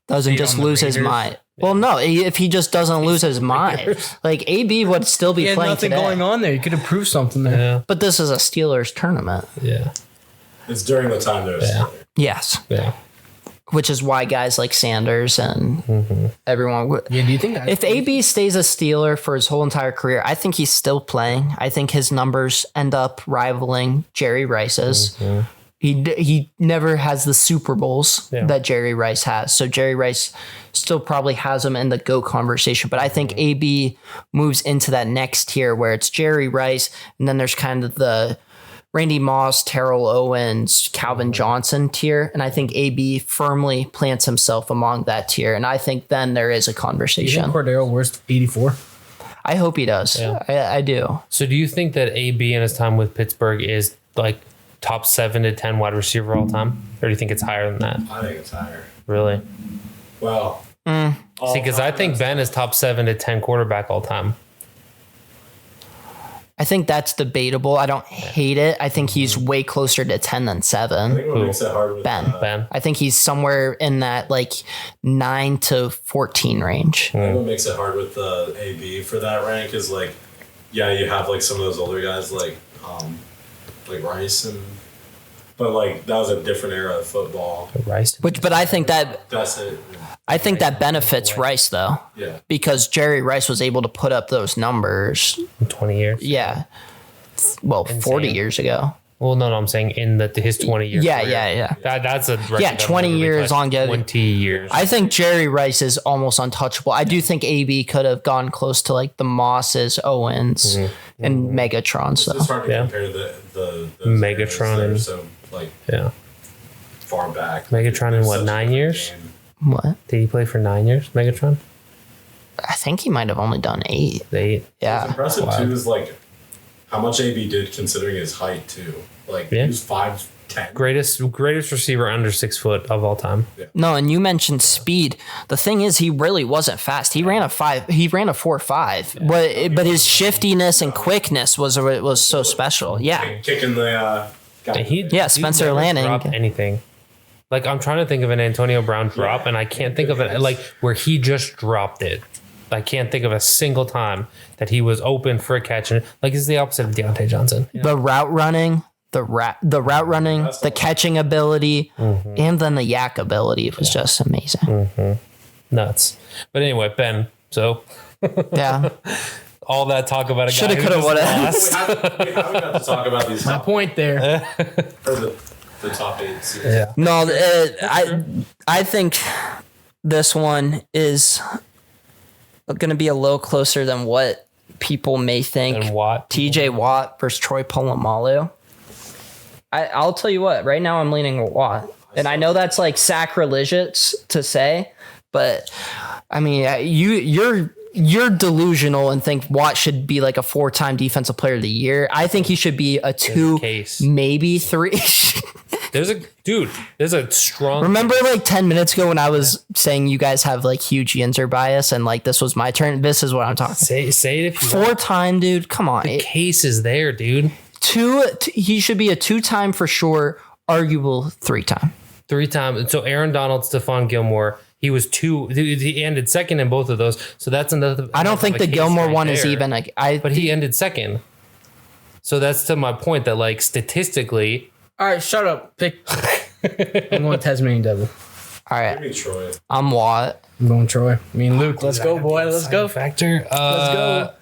doesn't Beat just on the lose his Raiders? mind. Well, no, if he just doesn't lose his mind, like AB would still be He had playing nothing today. going on there. You could have proved something there. Yeah, But this is a Steelers tournament. yeah, It's during the time there's. Yeah. Yes. yeah. Which is why guys like Sanders and everyone would. Yeah, do you think that If AB stays a Steeler for his whole entire career, I think he's still playing. I think his numbers end up rivaling Jerry Rice's. He never has the Super Bowls Yeah. that Jerry Rice has. So Jerry Rice still probably has him in the GOAT conversation. But I think AB moves into that next tier where it's Jerry Rice, and then there's kind of the Randy Moss, Terrell Owens, Calvin Johnson tier. And I think AB firmly plants himself among that tier. And I think then there is a you think conversation. Cordero worth 84? I hope he does. Yeah. I do. So do you think that AB in his time with Pittsburgh is like top 7 to 10 wide receiver all time, or do you think it's higher than that? I think it's higher. Really? Well. See, because I think Ben is top 7 to 10 quarterback all time. I think that's debatable. I don't hate it. I think he's way closer to 10 than I 7. think what makes it hard with Ben. Ben. I think he's somewhere in that like 9 to 14 range. I think what makes it hard with the AB for that rank is like, yeah, you have like some of those older guys like Rice but like that was a different era of football. Rice. But I think that That's it. benefits Rice though, Yeah. because Jerry Rice was able to put up those numbers. In 20 years. Yeah. Well, 40 years ago. Well, no, I'm saying in his 20 years. Yeah, yeah. That's a record Yeah, I've 20 never years touched. on good. 20 years. I think Jerry Rice is almost untouchable. I do think AB could have gone close to like the Mosses, Owens, and Megatrons though. It's hard to Yeah. compare those Megatron eras. They're and- so like yeah. far back. Megatron in It's what, such a 9 different years? game. What? Did he play for 9 years, Megatron? I think he might have only done 8. 8. What's Yeah. impressive Wow. too is like how much AB did considering his height too. Like Yeah. he was 5'10". Greatest receiver under 6 foot of all time. No, and you mentioned speed. The thing is, he really wasn't fast. He ran a 4.5. But his shiftiness and quickness was so special. Yeah. Kicking the guy. Yeah, Spencer never Lanning. dropped anything. Like I'm trying to think of an Antonio Brown drop, and I can't think of it like where he just dropped it. I can't think of a single time that he was open for a catch, and like it's the opposite of Deontay Johnson. The route running, the catching ability, and then the yak ability was just amazing. Nuts. But anyway, Ben. So Yeah. all that talk about a Shoulda, guy who coulda, just woulda. lost. We haven't got to talk about these My top, point there. or the top 8 series. Yeah. No, I think this one is going to be a little closer than what people may think. And Watt. TJ Watt versus Troy Polamalu. I'll tell you what, right now I'm leaning Watt. And I know that's like sacrilegious to say, but I mean, you're delusional and think Watt should be like a 4-time defensive player of the year. I think he should be a 2, case. maybe 3. There's a strong. Remember like 10 minutes ago when I was saying you guys have like huge Yinzer bias and like this was my turn? This is what I'm talking. say it if you want. 4-time, dude. Come on. The case is there, dude. He should be a 2-time for sure, arguable 3-time. 3 times. So Aaron Donald, Stephon Gilmore. He was 2. He ended second in both of those. So that's another. I don't think the case Gilmore right one is there. even like But he ended second. So that's to my point that like statistically, All right, shut up. Pick. I'm going Tasmanian Devil. All Give right. me Troy. I'm Watt. I'm going Troy. I mean, Luke, let's go, boy. Let's go. Factor. Let's go.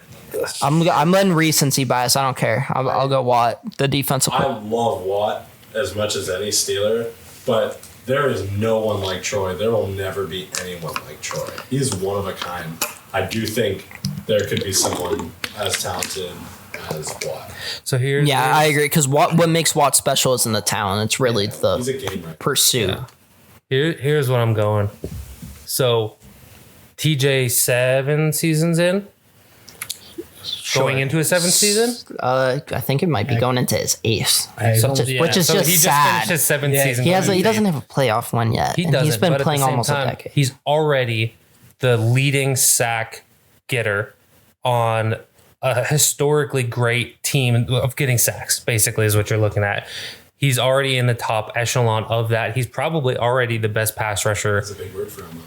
I'm letting recency bias. I don't care. I'll go Watt, the defensive I player. love Watt as much as any Steeler, but there is no one like Troy. There will never be anyone like Troy. He's one of a kind. I do think there could be someone as talented as Watt. So here's Yeah, I agree. Because what makes Watt special isn't the talent. It's really He's the a game wrecker. pursuit. here's what I'm going. So TJ 7 seasons in, going into his 7th season. I think it might be going into his 8th. Which is so just he sad. just finished his 7th season. He doesn't have a playoff one yet. He and doesn't. he's been but playing at the same almost time, a decade. He's already the leading sack getter on a historically great team of getting sacks, basically, is what you're looking at. He's already in the top echelon of that. He's probably already the best pass rusher. That's a big word for him.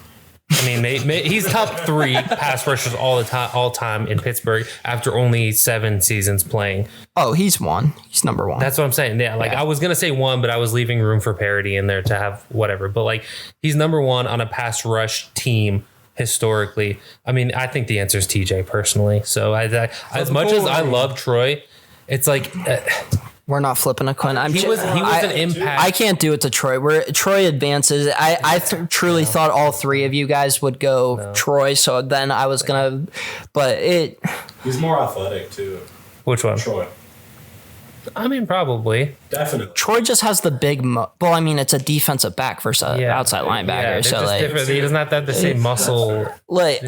I mean, he's top 3 pass rushers all time in Pittsburgh after only 7 seasons playing. Oh, he's one. He's number one. That's what I'm saying. Yeah, I was gonna say 1, but I was leaving room for parity in there to have whatever. But like, he's number 1 on a pass rush team historically. I mean, I think the answer is TJ personally. So as much as I love Troy, it's like We're not flipping a coin. he was an impact. I can't do it to Troy. Troy advances. I truly thought all 3 of you guys would go Troy. So then I was gonna, but He's more athletic too. Which one? Troy. I mean, probably. Definitely. Troy just has the big. Well, I mean, it's a defensive back versus an outside linebacker. they're So just like, different. He doesn't have to have the same muscle. Troy. Like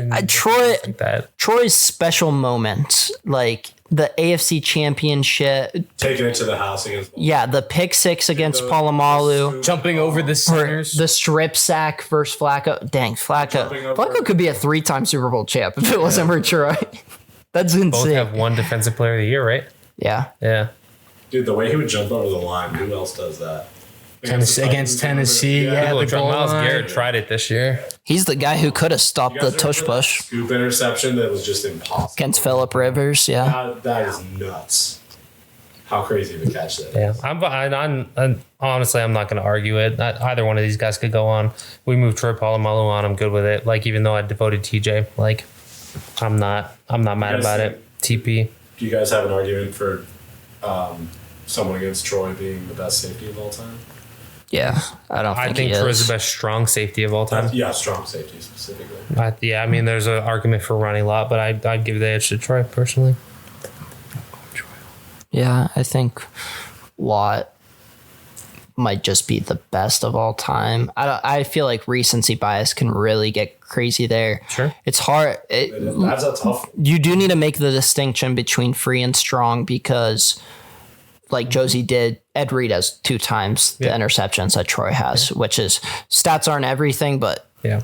that. Troy's special moments, like the AFC Championship. Taking it to the house against. Yeah, the pick 6 against Palomalu. Jumping over the Or centers. the strip sack versus Flacco. Dang, Jumping over- Flacco could be a 3-time Super Bowl champ if it wasn't for Troy. That's Both insane. have 1 defensive player of the year, right? Yeah. Yeah. Dude, the way he would jump over the line, who else does that? Against Tennessee, yeah. Well, the goal Miles line. Garrett tried it this year. He's the guy who could have stopped You the guys tush remember that push scoop interception that was just impossible. against Phillip Rivers. Yeah. That is nuts. How crazy of a catch that is. Yeah, I'm honestly, I'm not going to argue it. Either one of these guys could go on. We moved Troy Polamalu on. I'm good with it. Like, even though I devoted TJ, like, I'm not mad guys about think- it. TP. Do you guys have an argument for someone against Troy being the best safety of all time? Yeah. I don't I think, think he Troy's is. the best strong safety of all time. Yeah, strong safety specifically. I mean, there's an argument for Ronnie Lott, but I'd give the edge to Troy personally. Yeah, I think Watt might just be the best of all time. I feel like recency bias can really get crazy there. Sure. It's hard. That's a tough. You do need to make the distinction between free and strong because, like Josie did, Ed Reed has 2 times the interceptions that Troy has, which is stats aren't everything, but Yeah.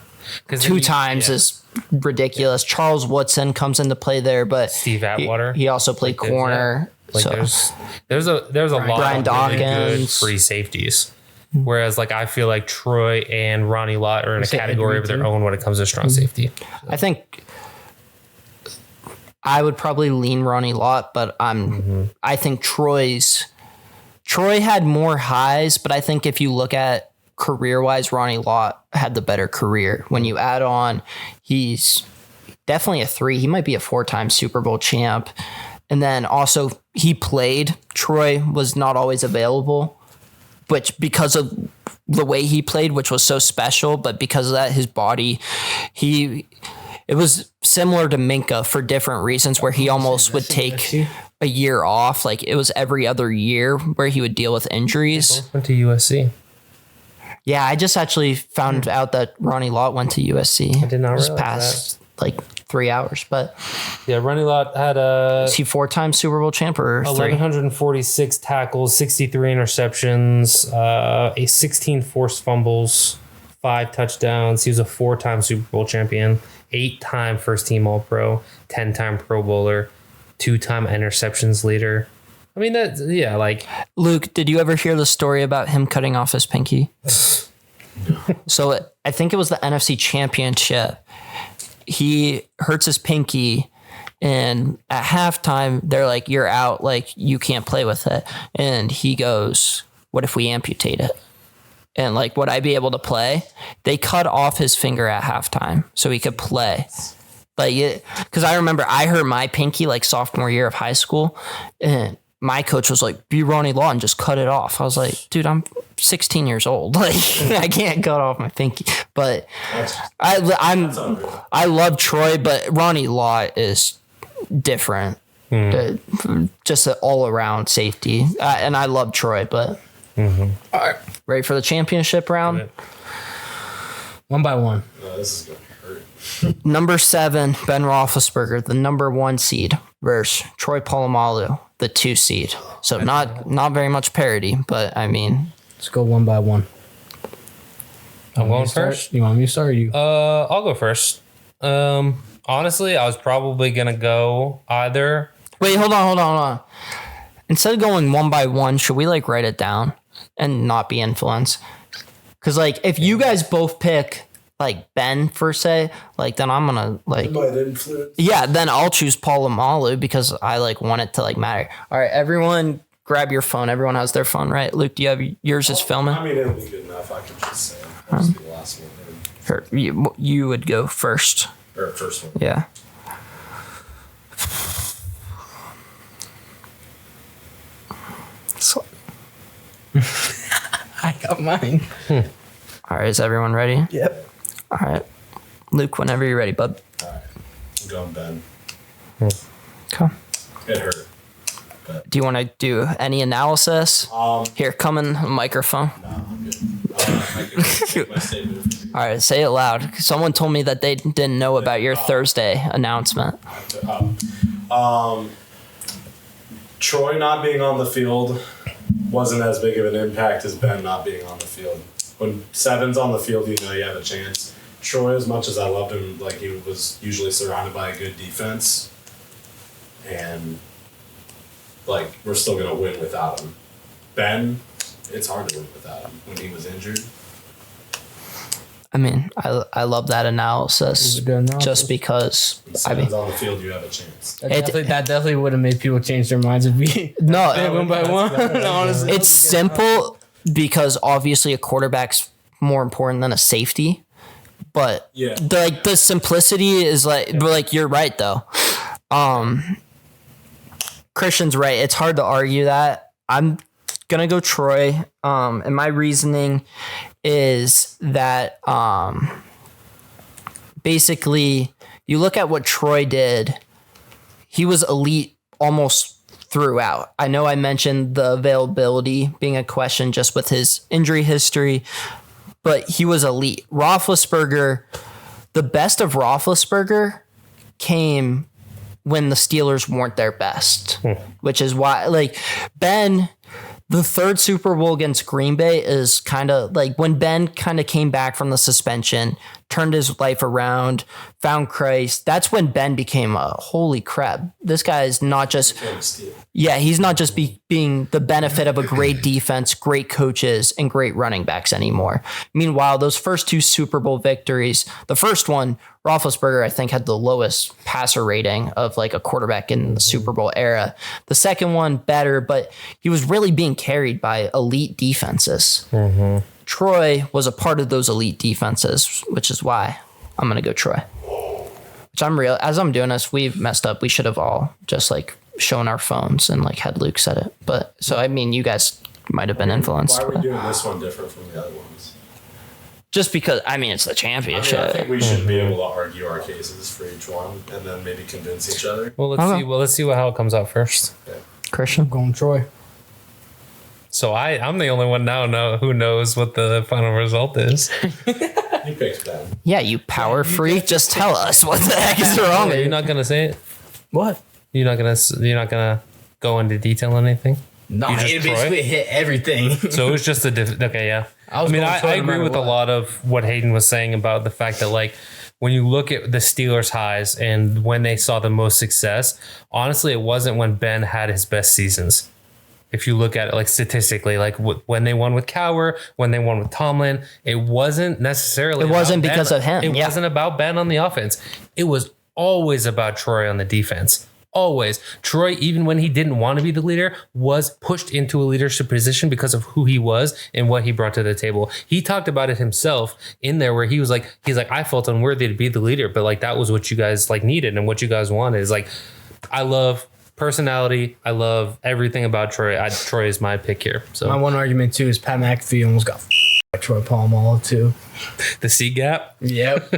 2 times is ridiculous. Charles Woodson comes into play there, but Steve Atwater. he also played Like, corner. Like so there's a lot Brian of really good Dawkins. free safeties. Whereas like I feel like Troy and Ronnie Lott are in a say Ed category Reed of their too? own when it comes to strong safety. I think I would probably lean Ronnie Lott, but I think Troy had more highs, but I think if you look at career-wise, Ronnie Lott had the better career. When you add on, he's definitely a 3. He might be a 4-time Super Bowl champ. And then also he played. Troy was not always available, which because of the way he played, which was so special, but because of that, his body, it was similar to Minka for different reasons where he almost would take a year off. Like it was every other year where he would deal with injuries. Both went to USC. Yeah, I just actually found out that Ronnie Lott went to USC. I did not realize past like 3 hours, but Yeah, Ronnie Lott had a is he 4-time Super Bowl champ or 3? 1,146 tackles, 63 interceptions, 16 forced fumbles, 5 touchdowns. He was a 4-time Super Bowl champion, 8-time first team All Pro, 10-time Pro Bowler, 2-time interceptions leader. I mean, like Luke, did you ever hear the story about him cutting off his pinky? So I think it was the NFC Championship. He hurts his pinky, and at halftime, they're like, "You're out. Like, you can't play with it." And he goes, "What if we amputate it?" and like, would I be able to play? They cut off his finger at halftime so he could play. Like, because I remember I hurt my pinky like sophomore year of high school, and my coach was like, "Be Ronnie Lawton, just cut it off." I was like, "Dude, I'm 16 years old. Like, I can't cut off my pinky." But I love Troy, but Ronnie Law is different. Just an all around safety, and I love Troy. But all right, ready for the championship round? One by one. This is gonna hurt. Number 7, Ben Roethlisberger, the number 1 seed, versus Troy Polamalu, the 2 seed. So not very much parity, but I mean, Let's go one by one. I'm going first. You want me to start or you? I'll go first. Honestly, I was probably gonna go either. wait, hold on. Instead of going one by one, should we like write it down and not be influenced? Because like if you guys both pick like Ben for say, like then I'm gonna like then I'll choose Polamalu because I like want it to like matter. All right, everyone grab your phone. Everyone has their phone, right? Luke, do you have yours is filming? I mean, it'll be good enough. I can just say I'll just be the last one. Sure. You would go first. Or first one. Yeah. So, I got mine. all right, is everyone ready? Yep. All right. Luke, whenever you're ready, bud. All right. I'm going Ben. Okay. It hurt. Do you want to do any analysis? Um, Here, come in the microphone. No, I'm good. I can take my statement. All right, say it loud. Someone told me that they didn't know about your Thursday announcement. Troy not being on the field wasn't as big of an impact as Ben not being on the field. When Seven's on the field, you know you have a chance. Troy, as much as I loved him, like he was usually surrounded by a good defense, and like we're still gonna win without him. Ben, it's hard to win without him when he was injured. I mean, I love that analysis, just because. When I mean, Seven's on the field, you have a chance. That definitely would have made people change their minds if we no, one by one. Honestly, it's simple because obviously a quarterback's more important than a safety. But Yeah. the simplicity is like you're right though. Christian's right. It's hard to argue that. I'm gonna go Troy. And my reasoning is that basically you look at what Troy did. He was elite almost throughout. I know I mentioned the availability being a question just with his injury history, but he was elite. Roethlisberger, the best of Roethlisberger came when the Steelers weren't their best, which is why, like, Ben, the third Super Bowl against Green Bay is kind of like when Ben kind of came back from the suspension, turned his life around, found Christ. That's when Ben became a holy crap. This guy is not just, he's not just being the benefit of a great defense, great coaches, and great running backs anymore. Meanwhile, those first 2 Super Bowl victories, the first one, Roethlisberger, I think, had the lowest passer rating of like a quarterback in the Super Bowl era. The second one, better, but he was really being carried by elite defenses. Troy was a part of those elite defenses, which is why I'm going to go Troy. Which as I'm doing this, we've messed up. We should have all just like shown our phones and like had Luke said it. But so, I mean, you guys might have been influenced. Why are we doing this one different from the other ones? Just because, I mean, it's the I championship. mean, I think we should be able to argue our cases for each one and then maybe convince each other. Well, let's see how it comes out first. Christian? I'm going Troy. So I'm the only one now who knows what the final result is. You picked Ben. Yeah, you power freak. Just tell us what the heck is wrong with You're you. not gonna say it. What? You're not gonna go into detail on anything. No, You just it basically hit everything. So it was just okay, yeah. I was going Troy I no agree matter with a what. lot of what Hayden was saying about the fact that like when you look at the Steelers' highs and when they saw the most success, honestly, it wasn't when Ben had his best seasons. If you look at it like statistically, like when they won with Cowher, when they won with Tomlin, it wasn't necessarily. It wasn't about because Ben. of him, It yeah. wasn't about Ben on the offense. It was always about Troy on the defense. always. Troy, even when he didn't want to be the leader, was pushed into a leadership position because of who he was and what he brought to the table. He talked about it himself in there where he's like, I felt unworthy to be the leader, but like that was what you guys like needed and what you guys wanted. Is like, I love personality. I love everything about Troy. Troy is my pick here. So My one argument too is Pat McAfee almost got by Troy Polamalu too. the C gap. Yep.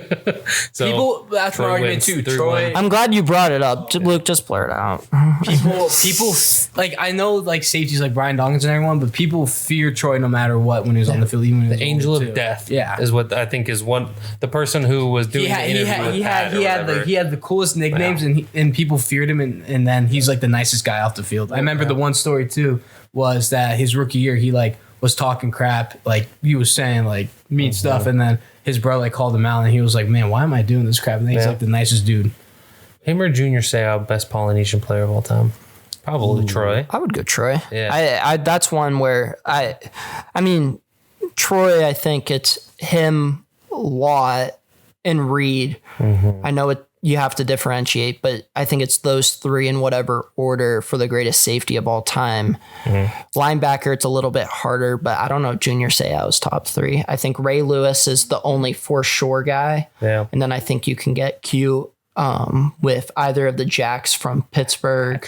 So People, that's Troy my argument wins too. 3-1. Troy. I'm glad you brought it up. Luke, just blur it out. People like I know like safeties like Brian Dawkins and everyone, but people fear Troy no matter what when he was on the field. Even when he was Angel older, of too. Death, Yeah. is what I think is the person who was doing the interview with Pat or whatever. he had the coolest nicknames and people feared him and then he's like the nicest guy off the field. I remember the one story too was that his rookie year he like was talking crap, like he was saying like mean stuff, and then his brother like called him out and he was like, man, why am I doing this crap? And he's like the nicest dude. Him or Junior Seau, best Polynesian player of all time. Probably Troy. I would go Troy. Yeah. I that's one where I mean, Troy, I think it's him, Watt, and Reed. I know you have to differentiate, but I think it's those three in whatever order for the greatest safety of all time. Linebacker, it's a little bit harder, but I don't know. Junior Seau's top three. I think Ray Lewis is the only for sure guy. Yeah. And then I think you can get Q with either of the Jacks from Pittsburgh.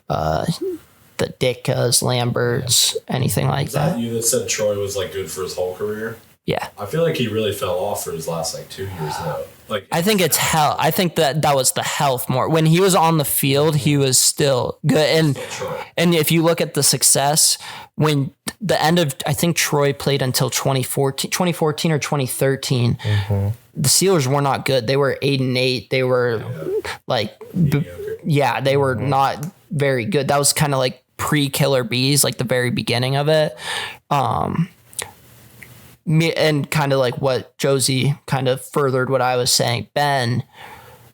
The Dickas, Lamberts, anything like Is that that. you that said Troy was like good for his whole career? Yeah. I feel like he really fell off for his last like 2 years though. Like I think it's hell. I think that was the health more. When he was on the field, he was still good. Troy. And if you look at the success, when the end of, I think Troy played until 2014 or 2013, the Steelers were not good. They were 8-8. They were they were not very good. That was kind of like pre-Killer Bees, like the very beginning of it. And kind of like what Josie kind of furthered what I was saying. Ben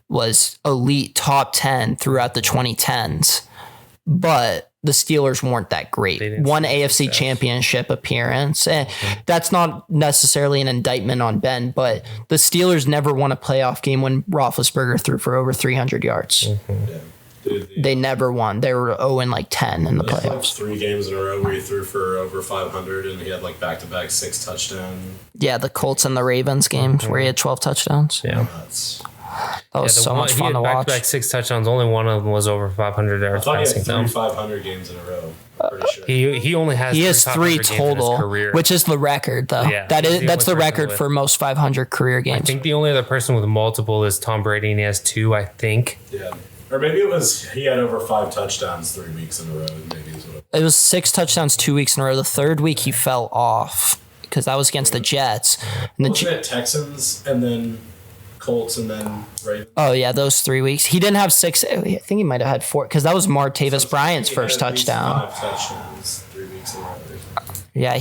was elite top 10 throughout the 2010s, but the Steelers weren't that great. One AFC championship appearance. And that's not necessarily an indictment on Ben, but the Steelers never won a playoff game when Roethlisberger threw for over 300 yards. Yeah. Dude, They never won. They were 0-10 in the there's like playoffs. 3 games in a row where he threw for over 500 and he had like back-to-back 6 touchdowns. Yeah, the Colts and the Ravens games where he had 12 touchdowns. Yeah. Nuts. That was so much fun to watch. Back-to-back 6 touchdowns. Only one of them was over 500 I yards thought he passing. had 3 though. 500 games in a row. Pretty sure. He only has He has 3 500 games in his total, career. which is the record, though. Yeah, that's he's the the only person record with- for most 500 career I games. think the only other person with multiple is Tom Brady, and he has 2, I think. Yeah. Or maybe it was he had over 5 touchdowns 3 weeks in a row. Maybe is what It was 6 touchdowns 2 weeks in a row. The third week he fell off because that was against the Jets. And the Wasn't it Texans and then Colts and then Ravens? Oh yeah, those 3 weeks. He didn't have 6. I think he might have had 4 because that was Martavis Bryant's He had first at least touchdown. 5 touchdowns 3 weeks in a row. Yeah,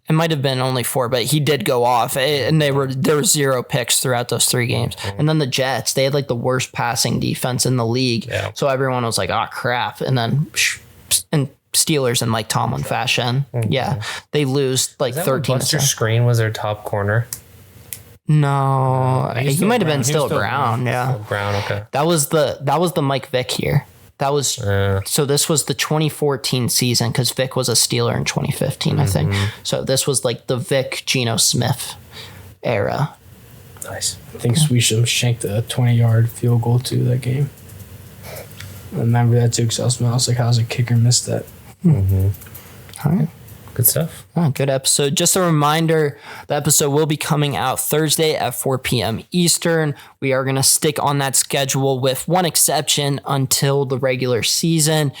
it might have been only 4, but he did go off, and there were 0 picks throughout those 3 games. And then the Jets, they had like the worst passing defense in the league, Yeah. so everyone was like, "Oh crap!" And then and Steelers in like Tomlin fashion, yeah, they lose like Is that when 13. Buster Screen was their top corner? No, he still might have Brown. been He was still still Brown. Yeah, Brown, okay. that was the Mike Vick year. That was so. This was the 2014 season because Vic was a Steeler in 2015, I think. So this was like the Vic Geno Smith era. Nice. I think Swisham shanked a 20-yard field goal too that game. I remember that too because I was like, how's a kicker missed that? All right. Good stuff. Oh, good episode. Just a reminder, the episode will be coming out Thursday at 4 p.m. Eastern. We are going to stick on that schedule with one exception until the regular season.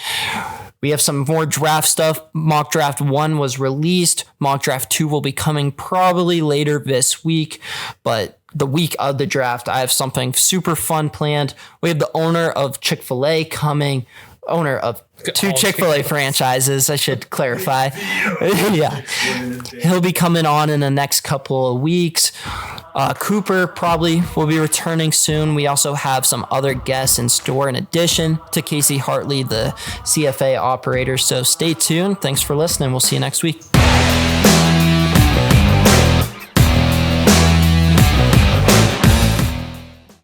We have some more draft stuff. Mock Draft 1 was released. Mock Draft 2 will be coming probably later this week, but the week of the draft, I have something super fun planned. We have the owner of Chick-fil-A coming. Owner of 2 All Chick-fil-A franchises, I should clarify. Yeah. He'll be coming on in the next couple of weeks. Cooper probably will be returning soon. We also have some other guests in store in addition to Casey Hartley, the CFA operator. So stay tuned. Thanks for listening. We'll see you next week.